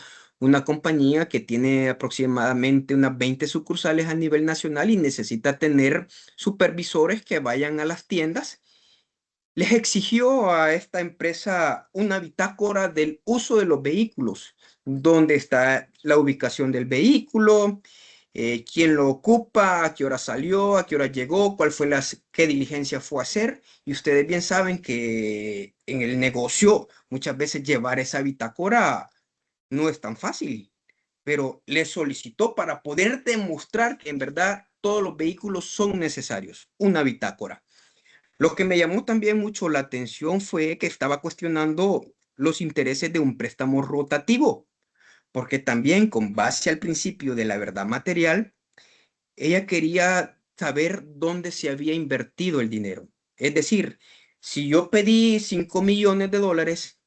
compañía que tiene aproximadamente unas 20 sucursales a nivel nacional y necesita tener supervisores que vayan a las tiendas. Les exigió a esta empresa una bitácora del uso de los vehículos, dónde está la ubicación del vehículo, quién lo ocupa, a qué hora salió, a qué hora llegó, qué diligencia fue a hacer. Y ustedes bien saben que en el negocio muchas veces llevar esa bitácora no es tan fácil, pero le solicitó para poder demostrar que en verdad todos los vehículos son necesarios, una bitácora. Lo que me llamó también mucho la atención fue que estaba cuestionando los intereses de un préstamo rotativo, porque también con base al principio de la verdad material, ella quería saber dónde se había invertido el dinero. Es decir, si yo pedí 5 millones de dólares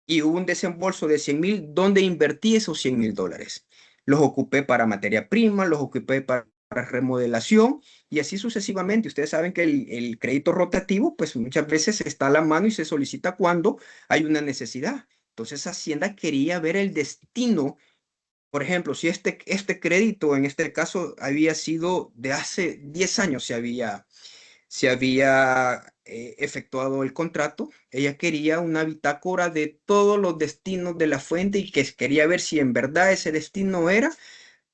y hubo un desembolso de 100,000, ¿dónde invertí esos 100,000 dólares? Los ocupé para materia prima, los ocupé para remodelación y así sucesivamente. Ustedes saben que el crédito rotativo, pues muchas veces está a la mano y se solicita cuando hay una necesidad. Entonces Hacienda quería ver el destino. Por ejemplo, si este crédito en este caso había sido de hace 10 años, se había efectuado el contrato, ella quería una bitácora de todos los destinos de la fuente y que quería ver si en verdad ese destino era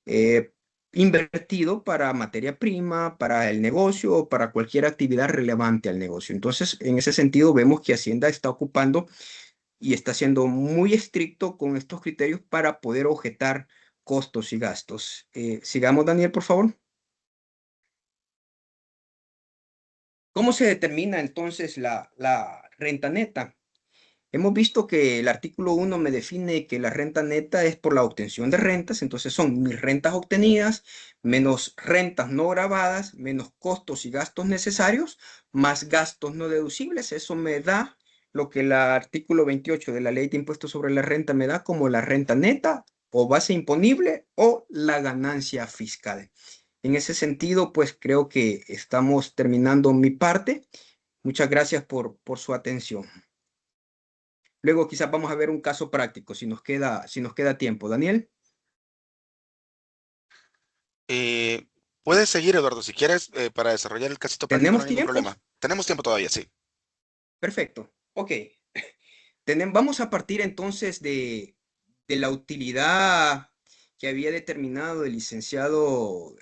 eh, invertido para materia prima, para el negocio o para cualquier actividad relevante al negocio. Entonces, en ese sentido, vemos que Hacienda está ocupando y está siendo muy estricto con estos criterios para poder objetar costos y gastos. Sigamos, Daniel, por favor. ¿Cómo se determina entonces la renta neta? Hemos visto que el artículo 1 me define que la renta neta es por la obtención de rentas, entonces son mis rentas obtenidas menos rentas no grabadas, menos costos y gastos necesarios, más gastos no deducibles. Eso me da lo que el artículo 28 de la Ley de Impuestos sobre la Renta me da como la renta neta o base imponible o la ganancia fiscal. En ese sentido, pues creo que estamos terminando mi parte. Muchas gracias por su atención. Luego quizás vamos a ver un caso práctico si nos queda tiempo. Daniel, Puedes seguir, Eduardo, si quieres, para desarrollar el casito práctico no ¿tenemos hay ningún tiempo? problema. Tenemos tiempo todavía, sí. Perfecto. Ok. Vamos a partir entonces de la utilidad que había determinado el licenciado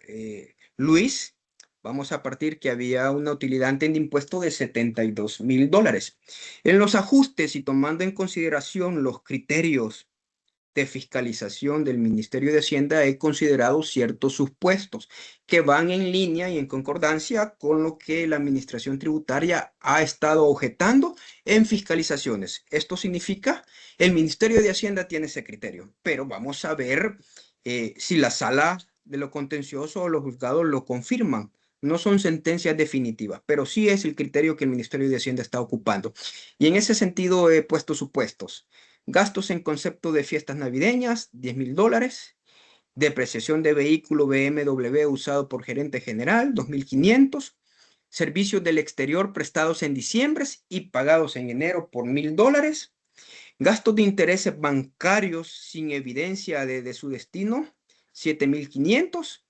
Luis. Vamos a partir que había una utilidad ante de impuesto de 72,000 dólares. En los ajustes y tomando en consideración los criterios de fiscalización del Ministerio de Hacienda, he considerado ciertos supuestos que van en línea y en concordancia con lo que la Administración Tributaria ha estado objetando en fiscalizaciones. Esto significa, el Ministerio de Hacienda tiene ese criterio, pero vamos a ver si la sala de lo contencioso o los juzgados lo confirman. No son sentencias definitivas, pero sí es el criterio que el Ministerio de Hacienda está ocupando. Y en ese sentido he puesto supuestos. Gastos en concepto de fiestas navideñas, 10,000 dólares. Depreciación de vehículo BMW usado por gerente general, 2,500. Servicios del exterior prestados en diciembre y pagados en enero por 1,000 dólares. Gastos de intereses bancarios sin evidencia de su destino, 7,500.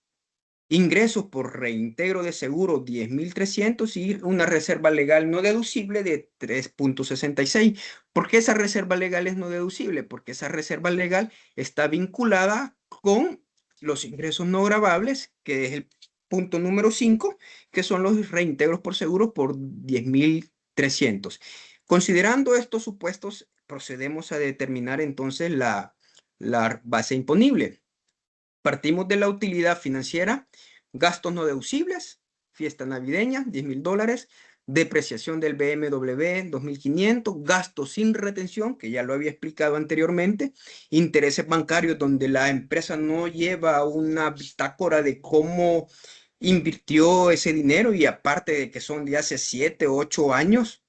Ingresos por reintegro de seguro 10,300 y una reserva legal no deducible de 3,66. ¿Por qué esa reserva legal es no deducible? Porque esa reserva legal está vinculada con los ingresos no gravables, que es el punto número 5, que son los reintegros por seguro por 10,300. Considerando estos supuestos, procedemos a determinar entonces la base imponible. Partimos de la utilidad financiera, gastos no deducibles, fiesta navideña, 10,000 dólares, depreciación del BMW, 2,500, gastos sin retención, que ya lo había explicado anteriormente, intereses bancarios donde la empresa no lleva una bitácora de cómo invirtió ese dinero y aparte de que son de hace 7 o 8 años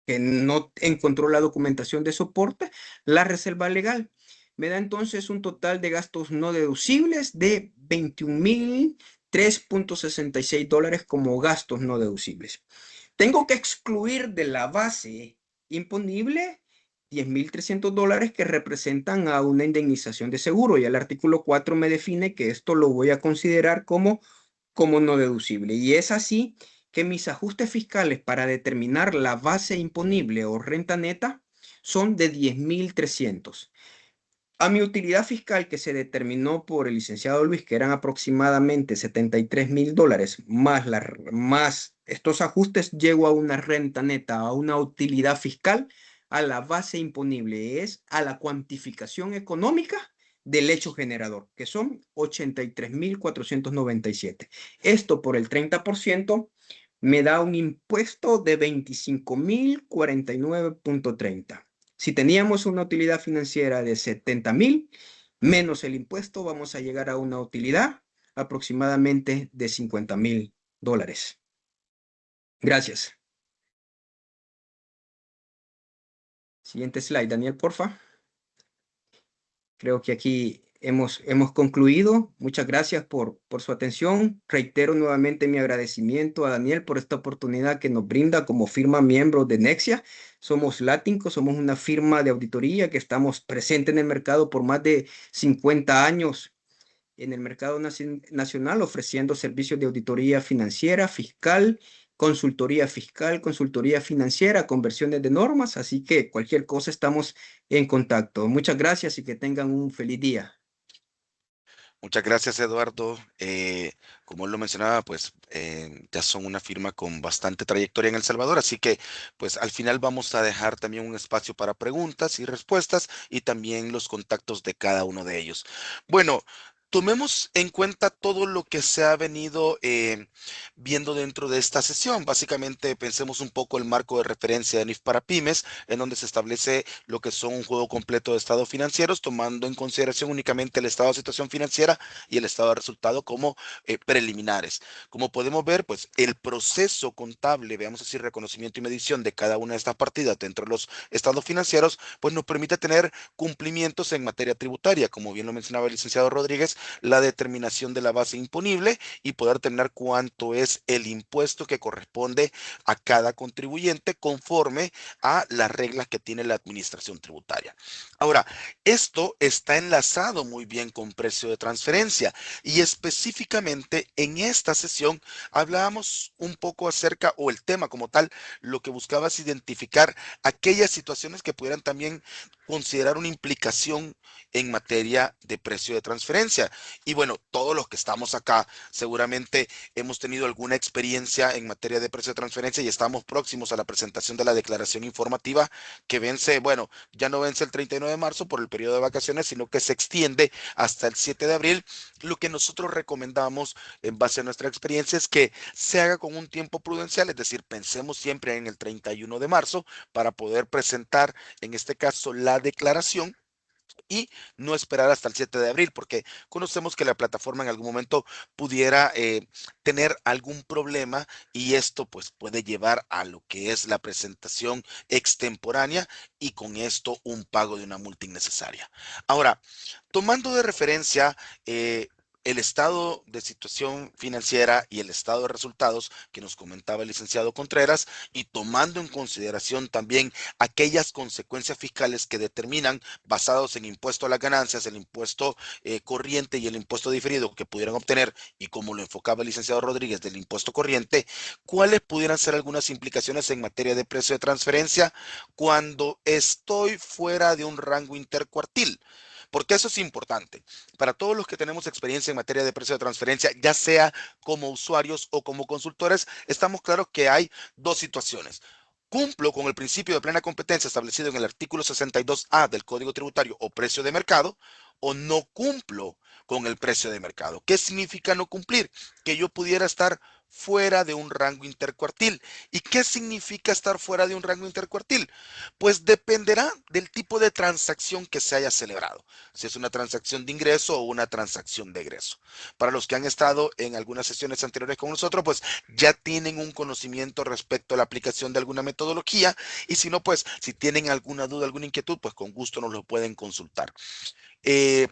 que no encontró la documentación de soporte, la reserva legal. Me da entonces un total de gastos no deducibles de 21,003,66 dólares como gastos no deducibles. Tengo que excluir de la base imponible 10,300 dólares que representan a una indemnización de seguro y el artículo 4 me define que esto lo voy a considerar como no deducible. Y es así que mis ajustes fiscales para determinar la base imponible o renta neta son de 10,300. A mi utilidad fiscal que se determinó por el licenciado Luis, que eran aproximadamente 73,000 dólares, más estos ajustes, llego a una renta neta, a una utilidad fiscal, a la base imponible, es a la cuantificación económica del hecho generador, que son 83,497. Esto por el 30% me da un impuesto de 25.049.30. Si teníamos una utilidad financiera de 70.000, menos el impuesto, vamos a llegar a una utilidad aproximadamente de $50.000. Gracias. Siguiente slide, Daniel, porfa. Creo que aquí hemos concluido. Muchas gracias por su atención. Reitero nuevamente mi agradecimiento a Daniel por esta oportunidad que nos brinda como firma miembro de Nexia. Somos Latinco, somos una firma de auditoría que estamos presentes en el mercado por más de 50 años en el mercado nacional, ofreciendo servicios de auditoría financiera, fiscal, consultoría financiera, conversiones de normas. Así que cualquier cosa estamos en contacto. Muchas gracias y que tengan un feliz día. Muchas gracias, Eduardo. Como él lo mencionaba, pues ya son una firma con bastante trayectoria en El Salvador, así que pues al final vamos a dejar también un espacio para preguntas y respuestas y también los contactos de cada uno de ellos. Bueno, tomemos en cuenta todo lo que se ha venido viendo dentro de esta sesión. Básicamente pensemos un poco el marco de referencia de NIF para pymes, en donde se establece lo que son un juego completo de estados financieros, tomando en consideración únicamente el estado de situación financiera y el estado de resultado como preliminares. Como podemos ver, pues el proceso contable, veamos así, reconocimiento y medición de cada una de estas partidas dentro de los estados financieros, pues nos permite tener cumplimientos en materia tributaria, como bien lo mencionaba el licenciado Rodríguez, la determinación de la base imponible y poder determinar cuánto es el impuesto que corresponde a cada contribuyente conforme a las reglas que tiene la administración tributaria. Ahora, esto está enlazado muy bien con precio de transferencia y específicamente en esta sesión hablábamos un poco acerca, o el tema como tal, lo que buscaba es identificar aquellas situaciones que pudieran también considerar una implicación en materia de precio de transferencia. Y bueno, todos los que estamos acá seguramente hemos tenido alguna experiencia en materia de precio de transferencia y estamos próximos a la presentación de la declaración informativa que vence, bueno, ya no vence el 31 de marzo por el periodo de vacaciones, sino que se extiende hasta el 7 de abril. Lo que nosotros recomendamos en base a nuestra experiencia es que se haga con un tiempo prudencial, es decir, pensemos siempre en el 31 de marzo para poder presentar, en este caso, la declaración y no esperar hasta el 7 de abril, porque conocemos que la plataforma en algún momento pudiera tener algún problema y esto pues puede llevar a lo que es la presentación extemporánea y con esto un pago de una multa innecesaria. Ahora, tomando de referencia el estado de situación financiera y el estado de resultados que nos comentaba el licenciado Contreras y tomando en consideración también aquellas consecuencias fiscales que determinan basados en impuesto a las ganancias, el impuesto corriente y el impuesto diferido que pudieran obtener y como lo enfocaba el licenciado Rodríguez del impuesto corriente, ¿cuáles pudieran ser algunas implicaciones en materia de precio de transferencia cuando estoy fuera de un rango intercuartil? Porque eso es importante. Para todos los que tenemos experiencia en materia de precio de transferencia, ya sea como usuarios o como consultores, estamos claros que hay dos situaciones. Cumplo con el principio de plena competencia establecido en el artículo 62A del Código Tributario o precio de mercado, o no cumplo con el precio de mercado. ¿Qué significa no cumplir? Que yo pudiera estar fuera de un rango intercuartil. ¿Y qué significa estar fuera de un rango intercuartil? Pues dependerá del tipo de transacción que se haya celebrado, si es una transacción de ingreso o una transacción de egreso. Para los que han estado en algunas sesiones anteriores con nosotros, pues ya tienen un conocimiento respecto a la aplicación de alguna metodología y si no, pues si tienen alguna duda, alguna inquietud, pues con gusto nos lo pueden consultar.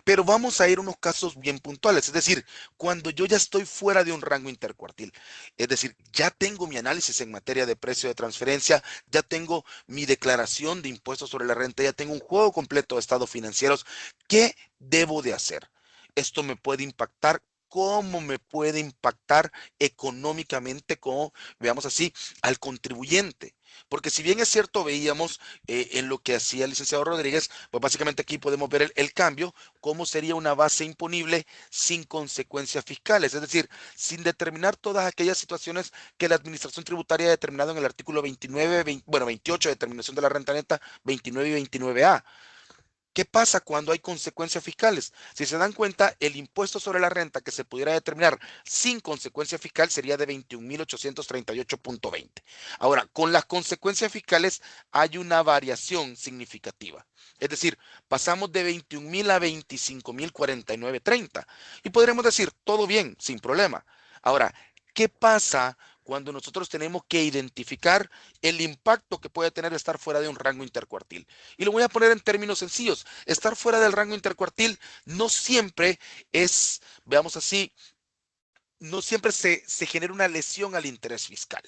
Pero vamos a ir a unos casos bien puntuales, es decir, cuando yo ya estoy fuera de un rango intercuartil, es decir, ya tengo mi análisis en materia de precio de transferencia, ya tengo mi declaración de impuestos sobre la renta, ya tengo un juego completo de estados financieros, ¿qué debo de hacer? Esto me puede impactar. ¿Cómo me puede impactar económicamente, como veamos así, al contribuyente? Porque si bien es cierto, veíamos en lo que hacía el licenciado Rodríguez, pues básicamente aquí podemos ver el cambio, cómo sería una base imponible sin consecuencias fiscales, es decir, sin determinar todas aquellas situaciones que la administración tributaria ha determinado en el artículo 29, 28 de determinación de la renta neta, 29 y 29A. ¿Qué pasa cuando hay consecuencias fiscales? Si se dan cuenta, el impuesto sobre la renta que se pudiera determinar sin consecuencia fiscal sería de 21.838.20. Ahora, con las consecuencias fiscales hay una variación significativa. Es decir, pasamos de 21.000 a 25.049.30. Y podremos decir, todo bien, sin problema. Ahora, ¿qué pasa cuando nosotros tenemos que identificar el impacto que puede tener estar fuera de un rango intercuartil? Y lo voy a poner en términos sencillos. Estar fuera del rango intercuartil no siempre es, veamos así, no siempre se genera una lesión al interés fiscal.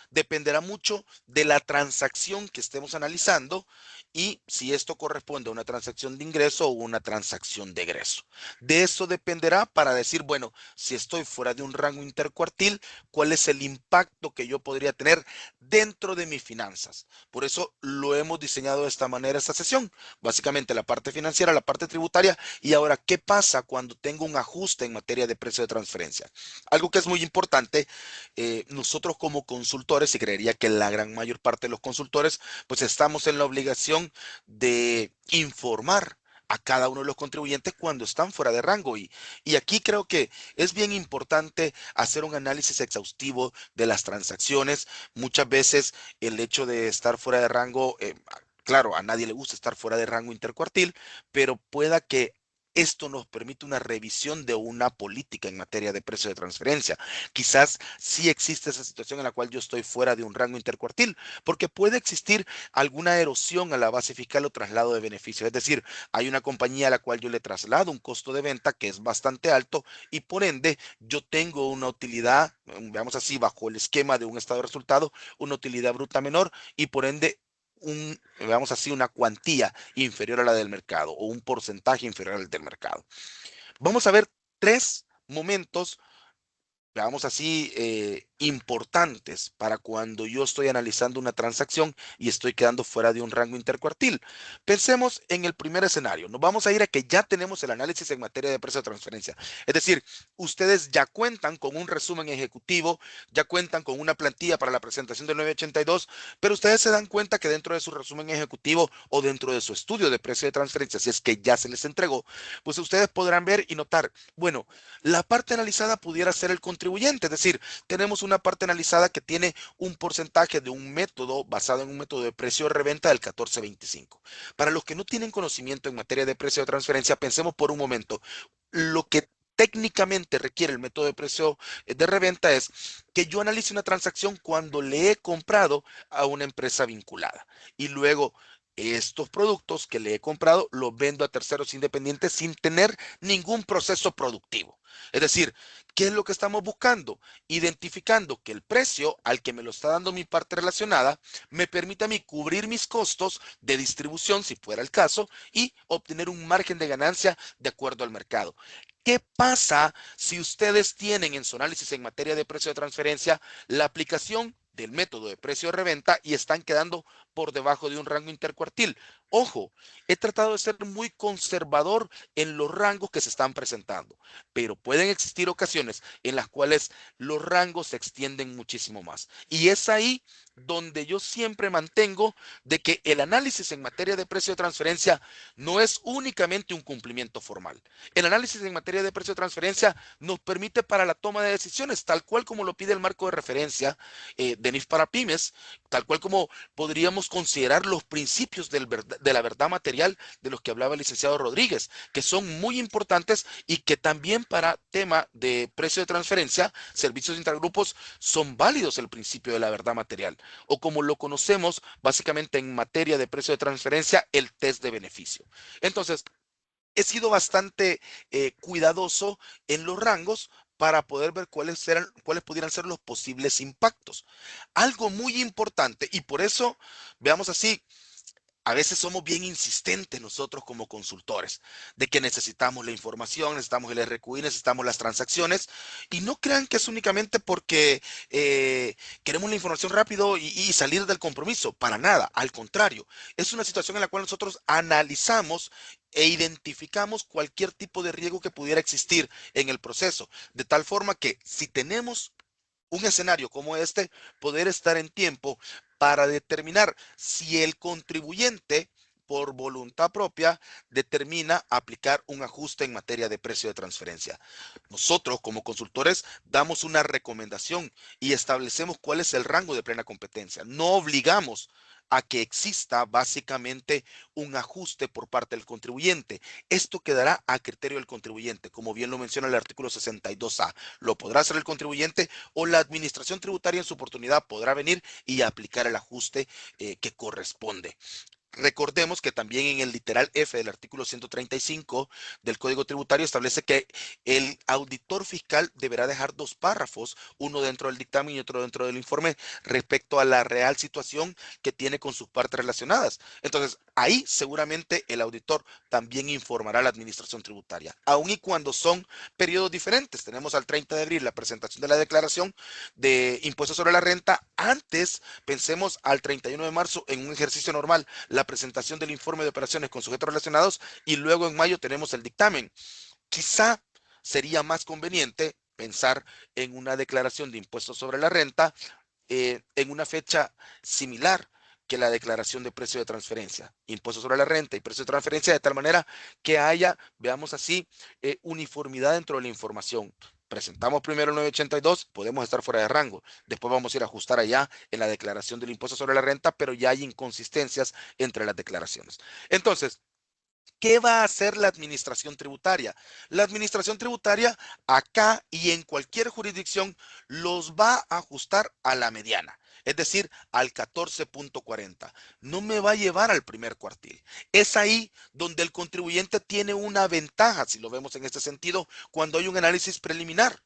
Dependerá mucho de la transacción que estemos analizando y si esto corresponde a una transacción de ingreso o una transacción de egreso. De eso dependerá para decir, bueno, si estoy fuera de un rango intercuartil, ¿cuál es el impacto que yo podría tener dentro de mis finanzas? Por eso lo hemos diseñado de esta manera esta sesión. Básicamente la parte financiera, la parte tributaria y ahora, ¿qué pasa cuando tengo un ajuste en materia de precio de transferencia? Algo que es muy importante, nosotros como consultores, y creería que la gran mayor parte de los consultores, pues estamos en la obligación de informar a cada uno de los contribuyentes cuando están fuera de rango. Y aquí creo que es bien importante hacer un análisis exhaustivo de las transacciones. Muchas veces el hecho de estar fuera de rango, claro, a nadie le gusta estar fuera de rango intercuartil, pero pueda que esto nos permite una revisión de una política en materia de precio de transferencia. Quizás sí existe esa situación en la cual yo estoy fuera de un rango intercuartil, porque puede existir alguna erosión a la base fiscal o traslado de beneficios. Es decir, hay una compañía a la cual yo le traslado un costo de venta que es bastante alto y por ende yo tengo una utilidad, veamos así, bajo el esquema de un estado de resultado, una utilidad bruta menor y por ende veamos así, una cuantía inferior a la del mercado o un porcentaje inferior al del mercado. Vamos a ver tres momentos, veamos así, importantes para cuando yo estoy analizando una transacción y estoy quedando fuera de un rango intercuartil. Pensemos en el primer escenario. Nos vamos a ir a que ya tenemos el análisis en materia de precio de transferencia. Es decir, ustedes ya cuentan con un resumen ejecutivo, ya cuentan con una plantilla para la presentación del 982, pero ustedes se dan cuenta que dentro de su resumen ejecutivo o dentro de su estudio de precio de transferencia, si es que ya se les entregó, pues ustedes podrán ver y notar, bueno, la parte analizada pudiera ser el contribuyente, es decir, tenemos una parte analizada que tiene un porcentaje de un método basado en un método de precio de reventa del 14.25. Para los que no tienen conocimiento en materia de precio de transferencia, pensemos por un momento, lo que técnicamente requiere el método de precio de reventa es que yo analice una transacción cuando le he comprado a una empresa vinculada y luego estos productos que le he comprado los vendo a terceros independientes sin tener ningún proceso productivo. Es decir, ¿qué es lo que estamos buscando? Identificando que el precio al que me lo está dando mi parte relacionada me permite a mí cubrir mis costos de distribución, si fuera el caso, y obtener un margen de ganancia de acuerdo al mercado. ¿Qué pasa si ustedes tienen en su análisis en materia de precio de transferencia la aplicación del método de precio de reventa y están quedando por debajo de un rango intercuartil? Ojo, he tratado de ser muy conservador en los rangos que se están presentando, pero pueden existir ocasiones en las cuales los rangos se extienden muchísimo más. Y es ahí donde yo siempre mantengo de que el análisis en materia de precio de transferencia no es únicamente un cumplimiento formal. El análisis en materia de precio de transferencia nos permite para la toma de decisiones, tal cual como lo pide el marco de referencia de NIF para pymes, tal cual como podríamos considerar los principios de la verdad material de los que hablaba el licenciado Rodríguez, que son muy importantes y que también para tema de precio de transferencia, servicios intragrupos, son válidos el principio de la verdad material, o como lo conocemos básicamente en materia de precio de transferencia, el test de beneficio. Entonces, he sido bastante cuidadoso en los rangos para poder ver cuáles pudieran ser los posibles impactos. Algo muy importante, y por eso, veamos así, a veces somos bien insistentes nosotros como consultores, de que necesitamos la información, necesitamos el RQI, necesitamos las transacciones, y no crean que es únicamente porque queremos la información rápido y salir del compromiso, para nada, al contrario, es una situación en la cual nosotros analizamos e identificamos cualquier tipo de riesgo que pudiera existir en el proceso, de tal forma que si tenemos un escenario como este, poder estar en tiempo para determinar si el contribuyente por voluntad propia, determina aplicar un ajuste en materia de precio de transferencia. Nosotros, como consultores, damos una recomendación y establecemos cuál es el rango de plena competencia. No obligamos a que exista básicamente un ajuste por parte del contribuyente. Esto quedará a criterio del contribuyente, como bien lo menciona el artículo 62A. Lo podrá hacer el contribuyente o la administración tributaria en su oportunidad podrá venir y aplicar el ajuste que corresponde. Recordemos que también en el literal F del artículo 135 del Código Tributario establece que el auditor fiscal deberá dejar 2 párrafos, uno dentro del dictamen y otro dentro del informe, respecto a la real situación que tiene con sus partes relacionadas. Entonces, ahí seguramente el auditor también informará a la administración tributaria, aun y cuando son periodos diferentes. Tenemos al 30 de abril la presentación de la declaración de impuestos sobre la renta. Antes, pensemos al 31 de marzo en un ejercicio normal, la presentación del informe de operaciones con sujetos relacionados, y luego en mayo tenemos el dictamen. Quizá sería más conveniente pensar en una declaración de impuestos sobre la renta en una fecha similar que la declaración de precio de transferencia, impuestos sobre la renta y precio de transferencia, de tal manera que haya, veamos así, uniformidad dentro de la información. Presentamos primero el 982, podemos estar fuera de rango. Después vamos a ir a ajustar allá en la declaración del impuesto sobre la renta, pero ya hay inconsistencias entre las declaraciones. Entonces, ¿qué va a hacer la administración tributaria? La administración tributaria acá y en cualquier jurisdicción los va a ajustar a la mediana, es decir, al 14.40. No me va a llevar al primer cuartil. Es ahí donde el contribuyente tiene una ventaja, si lo vemos en este sentido, cuando hay un análisis preliminar.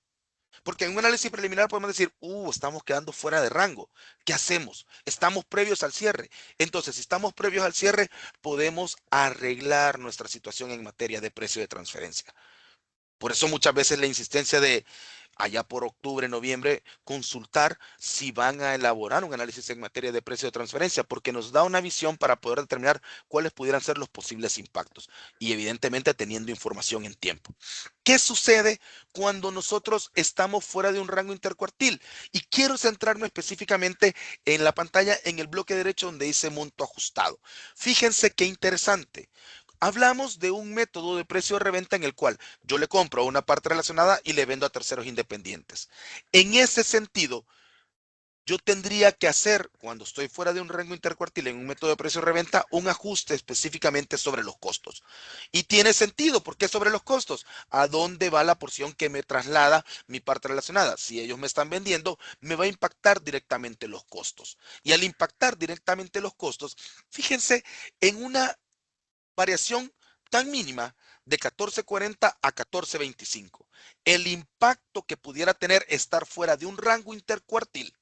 Porque en un análisis preliminar podemos decir, estamos quedando fuera de rango. ¿Qué hacemos? Estamos previos al cierre. Entonces, si estamos previos al cierre, podemos arreglar nuestra situación en materia de precio de transferencia. Por eso muchas veces la insistencia de allá por octubre, noviembre, consultar si van a elaborar un análisis en materia de precio de transferencia, porque nos da una visión para poder determinar cuáles pudieran ser los posibles impactos y evidentemente teniendo información en tiempo. ¿Qué sucede cuando nosotros estamos fuera de un rango intercuartil? Y quiero centrarme específicamente en la pantalla, en el bloque derecho donde dice monto ajustado. Fíjense qué interesante. Hablamos de un método de precio de reventa en el cual yo le compro a una parte relacionada y le vendo a terceros independientes. En ese sentido, yo tendría que hacer, cuando estoy fuera de un rango intercuartil en un método de precio de reventa, un ajuste específicamente sobre los costos. Y tiene sentido, ¿por qué sobre los costos? ¿A dónde va la porción que me traslada mi parte relacionada? Si ellos me están vendiendo, me va a impactar directamente los costos. Y al impactar directamente los costos, fíjense en una variación tan mínima de 14.40 a 14.25. El impacto que pudiera tener estar fuera de un rango intercuartil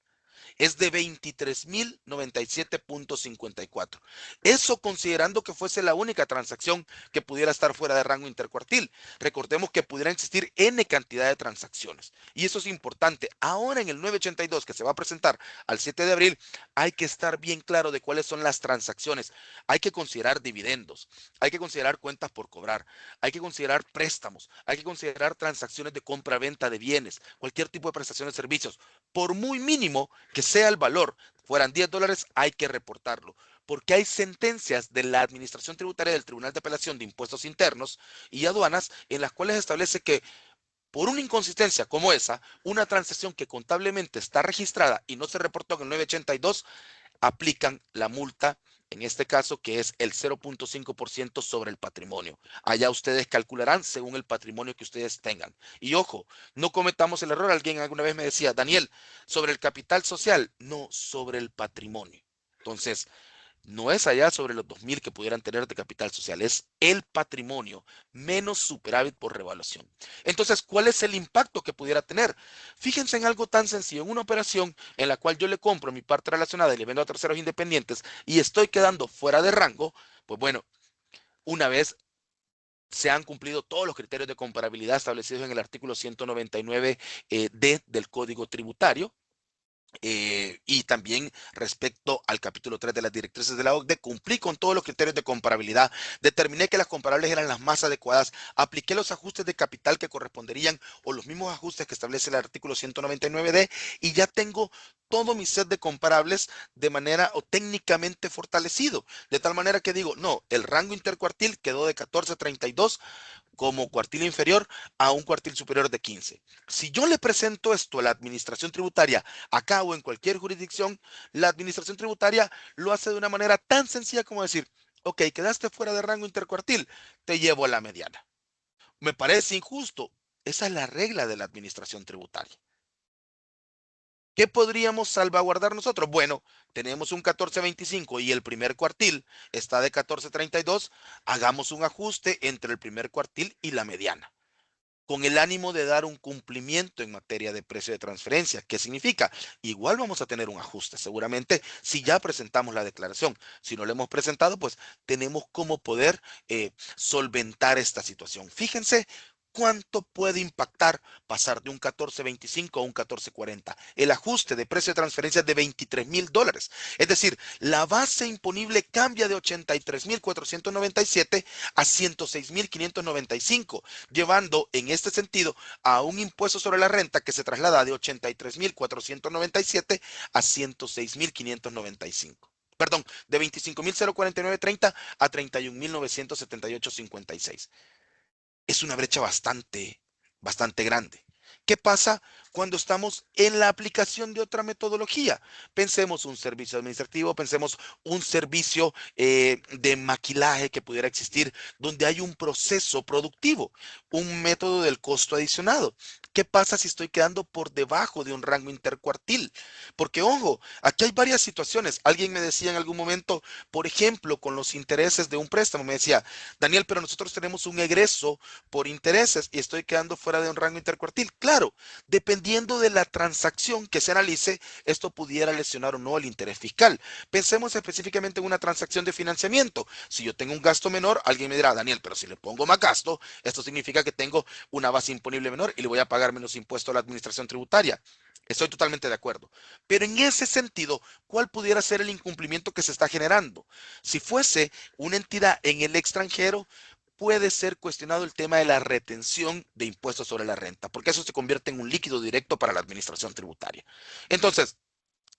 es de 23.097.54. Eso considerando que fuese la única transacción que pudiera estar fuera de rango intercuartil. Recordemos que pudiera existir N cantidad de transacciones. Y eso es importante. Ahora en el 982 que se va a presentar al 7 de abril, hay que estar bien claro de cuáles son las transacciones. Hay que considerar dividendos, hay que considerar cuentas por cobrar, hay que considerar préstamos, hay que considerar transacciones de compra-venta de bienes, cualquier tipo de prestación de servicios. Por muy mínimo que sea el valor, fueran $10, hay que reportarlo. Porque hay sentencias de la Administración Tributaria del Tribunal de Apelación de Impuestos Internos y Aduanas en las cuales establece que por una inconsistencia como esa, una transacción que contablemente está registrada y no se reportó en el 982, aplican la multa, en este caso, que es el 0.5% sobre el patrimonio. Allá ustedes calcularán según el patrimonio que ustedes tengan. Y ojo, no cometamos el error. Alguien alguna vez me decía, Daniel, sobre el capital social, no, sobre el patrimonio. Entonces, no es allá sobre los 2.000 que pudieran tener de capital social, es el patrimonio menos superávit por revaluación. Entonces, ¿cuál es el impacto que pudiera tener? Fíjense en algo tan sencillo, en una operación en la cual yo le compro mi parte relacionada y le vendo a terceros independientes y estoy quedando fuera de rango, pues bueno, una vez se han cumplido todos los criterios de comparabilidad establecidos en el artículo 199D del Código Tributario, y también respecto al capítulo 3 de las directrices de la OCDE, cumplí con todos los criterios de comparabilidad, determiné que las comparables eran las más adecuadas, apliqué los ajustes de capital que corresponderían o los mismos ajustes que establece el artículo 199D y ya tengo todo mi set de comparables de manera o técnicamente fortalecido. De tal manera que digo, no, el rango intercuartil quedó de 14.32 como cuartil inferior a un cuartil superior de 15. Si yo le presento esto a la administración tributaria acá o en cualquier jurisdicción, la administración tributaria lo hace de una manera tan sencilla como decir, ok, quedaste fuera de rango intercuartil, te llevo a la mediana. Me parece injusto. Esa es la regla de la administración tributaria. ¿Qué podríamos salvaguardar nosotros? Bueno, tenemos un 14.25 y el primer cuartil está de 14.32. Hagamos un ajuste entre el primer cuartil y la mediana, con el ánimo de dar un cumplimiento en materia de precio de transferencia. ¿Qué significa? Igual vamos a tener un ajuste, seguramente, si ya presentamos la declaración. Si no la hemos presentado, pues tenemos cómo poder solventar esta situación. Fíjense cuánto puede impactar pasar de un 14.25 a un 14.40. El ajuste de precio de transferencia es de $23,000. Es decir, la base imponible cambia de 83.497 a 106.595, llevando en este sentido a un impuesto sobre la renta que se traslada de 83.497 a 106.595. Perdón, de 25.049.30 a 31.978.56. Es una brecha bastante grande. ¿Qué pasa cuando estamos en la aplicación de otra metodología? Pensemos un servicio administrativo, pensemos un servicio de maquilaje que pudiera existir donde hay un proceso productivo, un método del costo adicionado. ¿Qué pasa si estoy quedando por debajo de un rango intercuartil? Porque, ojo, aquí hay varias situaciones. Alguien me decía en algún momento, por ejemplo, con los intereses de un préstamo, me decía, Daniel, pero nosotros tenemos un egreso por intereses y estoy quedando fuera de un rango intercuartil. Claro, dependiendo de la transacción que se analice, esto pudiera lesionar o no el interés fiscal. Pensemos específicamente en una transacción de financiamiento. Si yo tengo un gasto menor, alguien me dirá, Daniel, pero si le pongo más gasto, esto significa que tengo una base imponible menor y le voy a pagar menos impuesto a la administración tributaria. Estoy totalmente de acuerdo. Pero en ese sentido, ¿cuál pudiera ser el incumplimiento que se está generando? Si fuese una entidad en el extranjero, puede ser cuestionado el tema de la retención de impuestos sobre la renta, porque eso se convierte en un líquido directo para la administración tributaria. Entonces,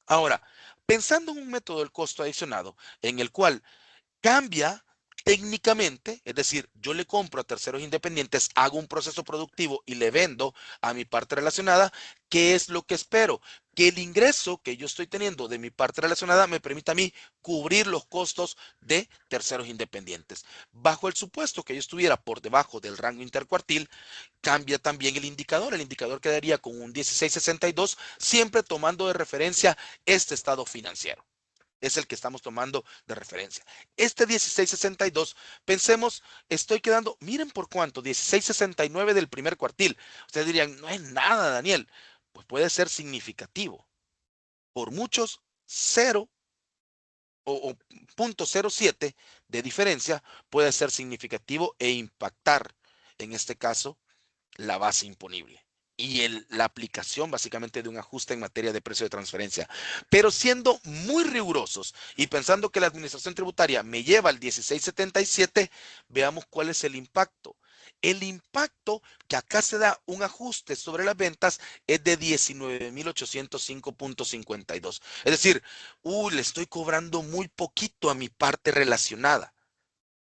ahora, pensando en un método del costo adicionado, en el cual cambia técnicamente, es decir, yo le compro a terceros independientes, hago un proceso productivo y le vendo a mi parte relacionada. ¿Qué es lo que espero? Que el ingreso que yo estoy teniendo de mi parte relacionada me permita a mí cubrir los costos de terceros independientes. Bajo el supuesto que yo estuviera por debajo del rango intercuartil, cambia también el indicador. El indicador quedaría con un 16.62, siempre tomando de referencia este estado financiero. Es el que estamos tomando de referencia. Este 16.62, pensemos, estoy quedando, miren por cuánto, 16.69 del primer cuartil. Ustedes dirían, no es nada, Daniel. Pues puede ser significativo. Por muchos, 0 o 0.07 de diferencia puede ser significativo e impactar, en este caso, la base imponible y la aplicación básicamente de un ajuste en materia de precio de transferencia. Pero siendo muy rigurosos y pensando que la administración tributaria me lleva al 16.77, veamos cuál es el impacto. El impacto que acá se da un ajuste sobre las ventas es de 19.805.52. Es decir, le estoy cobrando muy poquito a mi parte relacionada.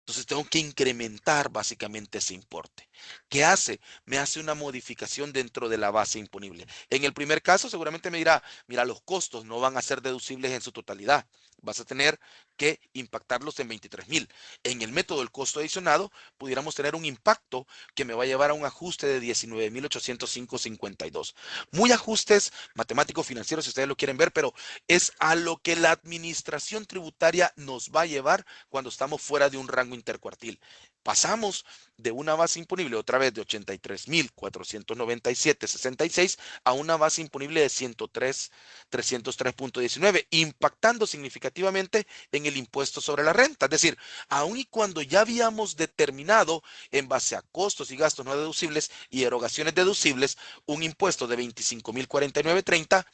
Entonces tengo que incrementar básicamente ese importe. ¿Qué hace? Me hace una modificación dentro de la base imponible. En el primer caso seguramente me dirá, mira, los costos no van a ser deducibles en su totalidad. Vas a tener que impactarlos en 23,000. En el método del costo adicionado, pudiéramos tener un impacto que me va a llevar a un ajuste de 19.805.52. Muy ajustes matemáticos financieros si ustedes lo quieren ver, pero es a lo que la administración tributaria nos va a llevar cuando estamos fuera de un rango intercuartil. Pasamos de una base imponible otra vez de 83.497.66 a una base imponible de 303.19, impactando significativamente en el impuesto sobre la renta. Es decir, aun y cuando ya habíamos determinado en base a costos y gastos no deducibles y erogaciones deducibles un impuesto de 25.049.30,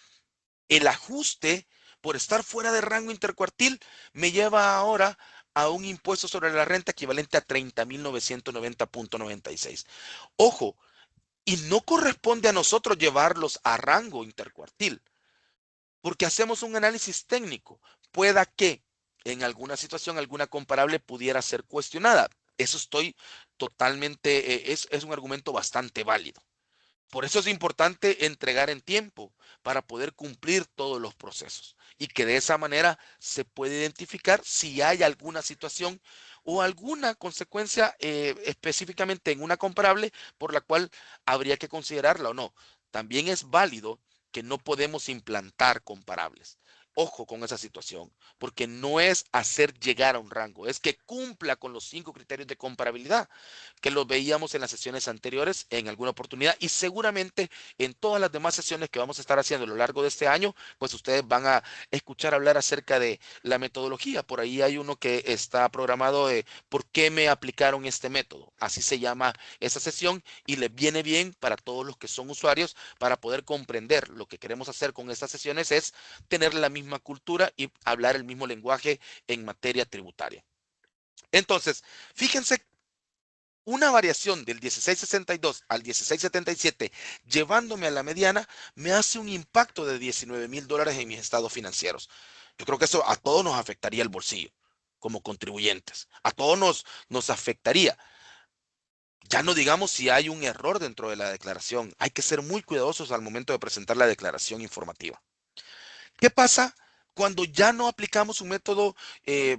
el ajuste por estar fuera de rango intercuartil me lleva ahora a un impuesto sobre la renta equivalente a 30.990.96. Ojo, y no corresponde a nosotros llevarlos a rango intercuartil. porque hacemos un análisis técnico. Pueda que en alguna situación, alguna comparable pudiera ser cuestionada. Eso estoy totalmente, es un argumento bastante válido. Por eso es importante entregar en tiempo para poder cumplir todos los procesos y que de esa manera se puede identificar si hay alguna situación o alguna consecuencia específicamente en una comparable por la cual habría que considerarla o no. También es válido que no podemos implantar comparables. Ojo con esa situación, porque no es hacer llegar a un rango, es que cumpla con los 5 criterios de comparabilidad que los veíamos en las sesiones anteriores en alguna oportunidad y seguramente en todas las demás sesiones que vamos a estar haciendo a lo largo de este año, pues ustedes van a escuchar hablar acerca de la metodología. Por ahí hay uno que está programado de ¿por qué me aplicaron este método? Así se llama esa sesión y les viene bien para todos los que son usuarios para poder comprender lo que queremos hacer con estas sesiones es tener la misma cultura y hablar el mismo lenguaje en materia tributaria. Entonces, fíjense una variación del 1662 al 1677, llevándome a la mediana, me hace un impacto de $19,000 en mis estados financieros. Yo creo que eso a todos nos afectaría el bolsillo como contribuyentes. A todos nos afectaría. Ya no digamos si hay un error dentro de la declaración. Hay que ser muy cuidadosos al momento de presentar la declaración informativa. ¿Qué pasa cuando ya no aplicamos un método,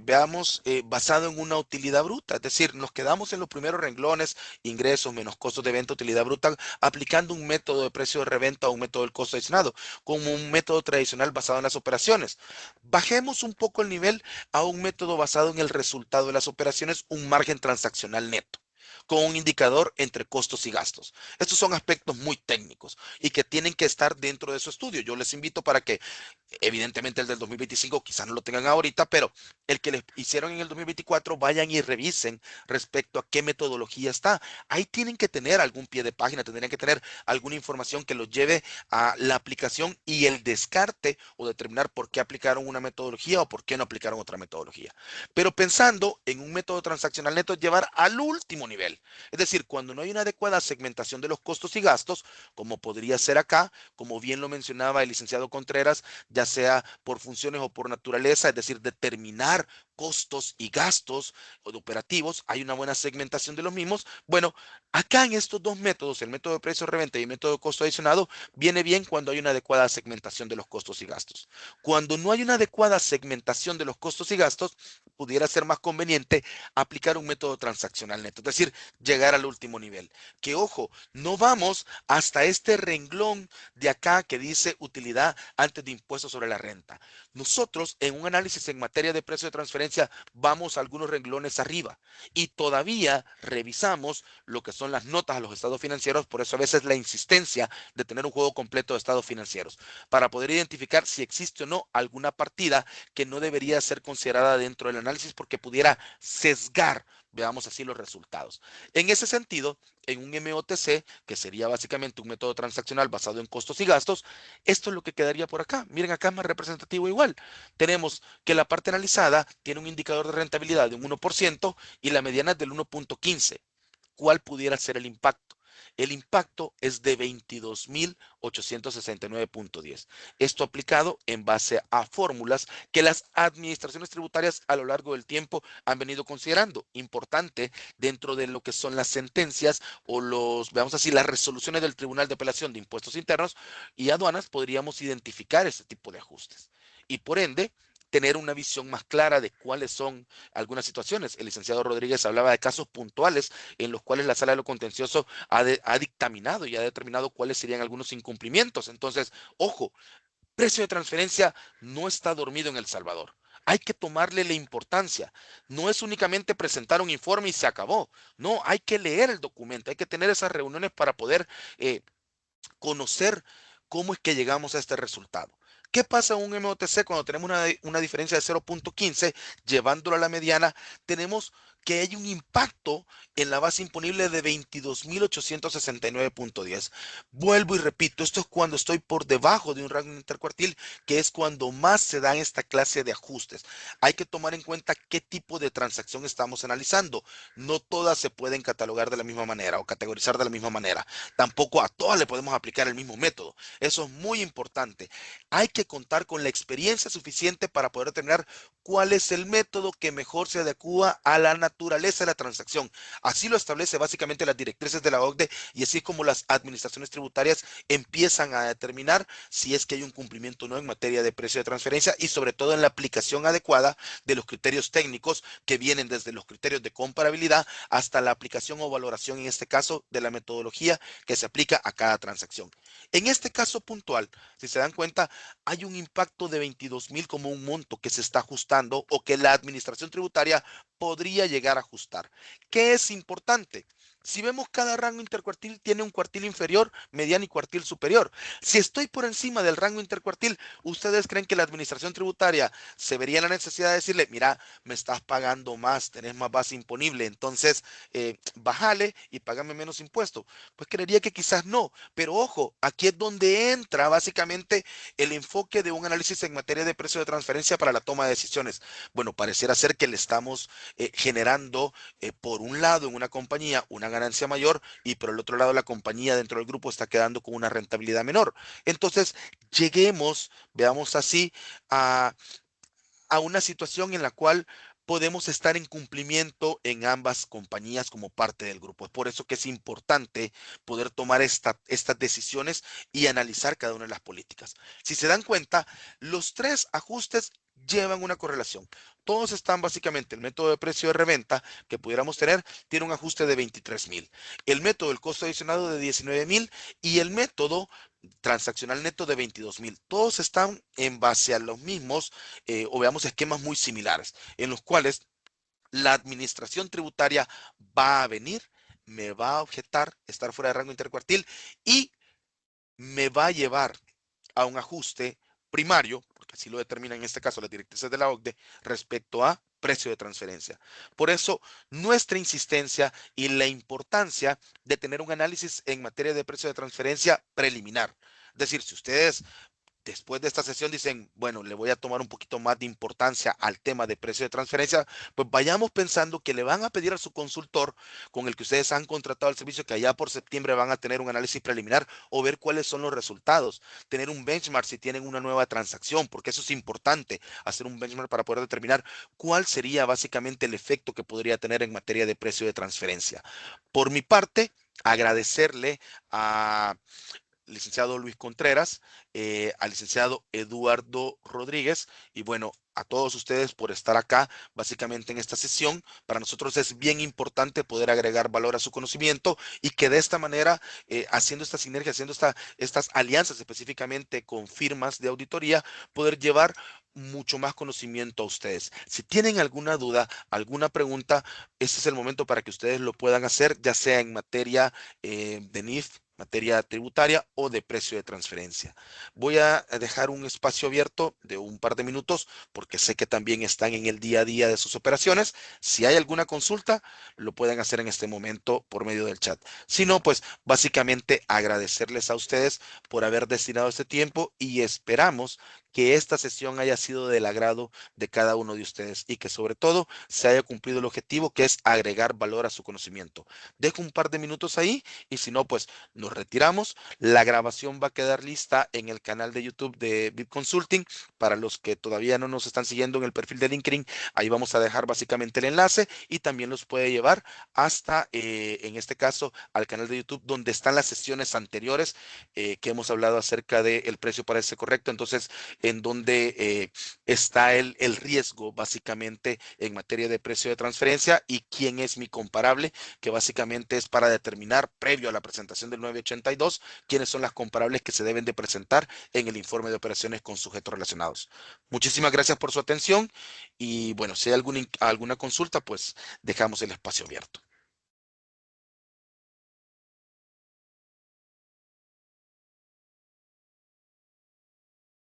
veamos, basado en una utilidad bruta? Es decir, nos quedamos en los primeros renglones, ingresos menos costos de venta, utilidad bruta, aplicando un método de precio de reventa o un método del costo adicionado, como un método tradicional basado en las operaciones. Bajemos un poco el nivel a un método basado en el resultado de las operaciones, un margen transaccional neto con un indicador entre costos y gastos. Estos son aspectos muy técnicos y que tienen que estar dentro de su estudio. Yo les invito para que evidentemente el del 2025 quizás no lo tengan ahorita, pero el que les hicieron en el 2024 vayan y revisen respecto a qué metodología está. Ahí tienen que tener algún pie de página, tendrían que tener alguna información que los lleve a la aplicación y el descarte o determinar por qué aplicaron una metodología o por qué no aplicaron otra metodología. Pero pensando en un método transaccional neto, llevar al último nivel. Es decir, cuando no hay una adecuada segmentación de los costos y gastos, como podría ser acá, como bien lo mencionaba el licenciado Contreras, ya sea por funciones o por naturaleza, es decir, determinar costos y gastos operativos, hay una buena segmentación de los mismos. Bueno, acá en estos dos métodos, el método de precio de reventa y el método de costo adicionado, viene bien cuando hay una adecuada segmentación de los costos y gastos. Cuando no hay una adecuada segmentación de los costos y gastos, pudiera ser más conveniente aplicar un método transaccional neto, es decir, llegar al último nivel. Que ojo, no vamos hasta este renglón de acá que dice utilidad antes de impuestos sobre la renta. Nosotros en un análisis en materia de precio de transferencia vamos algunos renglones arriba y todavía revisamos lo que son las notas a los estados financieros, por eso a veces la insistencia de tener un juego completo de estados financieros, para poder identificar si existe o no alguna partida que no debería ser considerada dentro del análisis porque pudiera sesgar, veamos así, los resultados. En ese sentido, en un MOTC, que sería básicamente un método transaccional basado en costos y gastos, esto es lo que quedaría por acá. Miren, acá es más representativo igual. Tenemos que la parte analizada tiene un indicador de rentabilidad de un 1% y la mediana es del 1.15. ¿Cuál pudiera ser el impacto? El impacto es de 22,869,10. Esto aplicado en base a fórmulas que las administraciones tributarias a lo largo del tiempo han venido considerando. Importante dentro de lo que son las sentencias o veamos así, las resoluciones del Tribunal de Apelación de Impuestos Internos y Aduanas, podríamos identificar ese tipo de ajustes. Y por ende, tener una visión más clara de cuáles son algunas situaciones. El licenciado Rodríguez hablaba de casos puntuales en los cuales la sala de lo contencioso ha dictaminado y ha determinado cuáles serían algunos incumplimientos. Entonces, ojo, precio de transferencia no está dormido en El Salvador. Hay que tomarle la importancia. No es únicamente presentar un informe y se acabó. No, hay que leer el documento, hay que tener esas reuniones para poder eh, conocer cómo es que llegamos a este resultado. ¿Qué pasa en un MOTC cuando tenemos una diferencia de 0.15? Llevándolo a la mediana, tenemos que hay un impacto en la base imponible de 22.869.10. Vuelvo y repito, esto es cuando estoy por debajo de un rango intercuartil, que es cuando más se dan esta clase de ajustes. Hay que tomar en cuenta qué tipo de transacción estamos analizando. No todas se pueden catalogar de la misma manera o categorizar de la misma manera. Tampoco a todas le podemos aplicar el mismo método. Eso es muy importante. Hay que contar con la experiencia suficiente para poder determinar cuál es el método que mejor se adecua a la naturaleza de la transacción. Así lo establece básicamente las directrices de la OCDE y así es como las administraciones tributarias empiezan a determinar si es que hay un cumplimiento o no en materia de precio de transferencia y sobre todo en la aplicación adecuada de los criterios técnicos que vienen desde los criterios de comparabilidad hasta la aplicación o valoración, en este caso, de la metodología que se aplica a cada transacción. En este caso puntual, si se dan cuenta, hay un impacto de 22.000 como un monto que se está ajustando o que la administración tributaria podría llegar a ajustar. ¿Qué es importante? Si vemos, cada rango intercuartil tiene un cuartil inferior, mediano y cuartil superior. Si estoy por encima del rango intercuartil, ¿ustedes creen que la administración tributaria se vería en la necesidad de decirle, mira, me estás pagando más, tenés más base imponible, entonces bájale y págame menos impuesto? Pues creería que quizás no, pero ojo, aquí es donde entra básicamente el enfoque de un análisis en materia de precio de transferencia para la toma de decisiones. Bueno, pareciera ser que le estamos generando, por un lado, en una compañía una ganancia mayor y por el otro lado la compañía dentro del grupo está quedando con una rentabilidad menor. Entonces, lleguemos, veamos así, a una situación en la cual podemos estar en cumplimiento en ambas compañías como parte del grupo. Es por eso que es importante poder tomar estas decisiones y analizar cada una de las políticas. Si se dan cuenta, los tres ajustes llevan una correlación. Todos están básicamente, el método de precio de reventa que pudiéramos tener tiene un ajuste de 23.000, el método del costo adicionado de 19.000 y el método transaccional neto de 22.000. Todos están en base a los mismos, o veamos, esquemas muy similares, en los cuales la administración tributaria va a venir, me va a objetar estar fuera de rango intercuartil y me va a llevar a un ajuste primario, porque así lo determina en este caso las directrices de la OCDE, respecto a precio de transferencia. Por eso, nuestra insistencia y la importancia de tener un análisis en materia de precio de transferencia preliminar. Es decir, si ustedes después de esta sesión dicen, bueno, le voy a tomar un poquito más de importancia al tema de precio de transferencia, pues vayamos pensando que le van a pedir a su consultor con el que ustedes han contratado el servicio que allá por septiembre van a tener un análisis preliminar o ver cuáles son los resultados, tener un benchmark si tienen una nueva transacción, porque eso es importante, hacer un benchmark para poder determinar cuál sería básicamente el efecto que podría tener en materia de precio de transferencia. Por mi parte, agradecerle a licenciado Luis Contreras, al licenciado Eduardo Rodríguez y bueno, a todos ustedes por estar acá básicamente en esta sesión. Para nosotros es bien importante poder agregar valor a su conocimiento y que de esta manera, haciendo esta sinergia, haciendo estas alianzas específicamente con firmas de auditoría, poder llevar mucho más conocimiento a ustedes. Si tienen alguna duda, alguna pregunta, este es el momento para que ustedes lo puedan hacer, ya sea en materia de NIF, materia tributaria o de precio de transferencia. Voy a dejar un espacio abierto de un par de minutos porque sé que también están en el día a día de sus operaciones. Si hay alguna consulta, lo pueden hacer en este momento por medio del chat. Si no, pues básicamente agradecerles a ustedes por haber destinado este tiempo y esperamos que esta sesión haya sido del agrado de cada uno de ustedes y que sobre todo se haya cumplido el objetivo que es agregar valor a su conocimiento. Dejo un par de minutos ahí y si no, pues nos retiramos. La grabación va a quedar lista en el canal de YouTube de VIP Consulting. Para los que todavía no nos están siguiendo en el perfil de LinkedIn, ahí vamos a dejar básicamente el enlace y también los puede llevar hasta, en este caso, al canal de YouTube donde están las sesiones anteriores que hemos hablado acerca del precio parece correcto. Entonces, en donde está el riesgo básicamente en materia de precio de transferencia y quién es mi comparable, que básicamente es para determinar previo a la presentación del 982 quiénes son las comparables que se deben de presentar en el informe de operaciones con sujetos relacionados. Muchísimas gracias por su atención y bueno, si hay alguna consulta, pues dejamos el espacio abierto.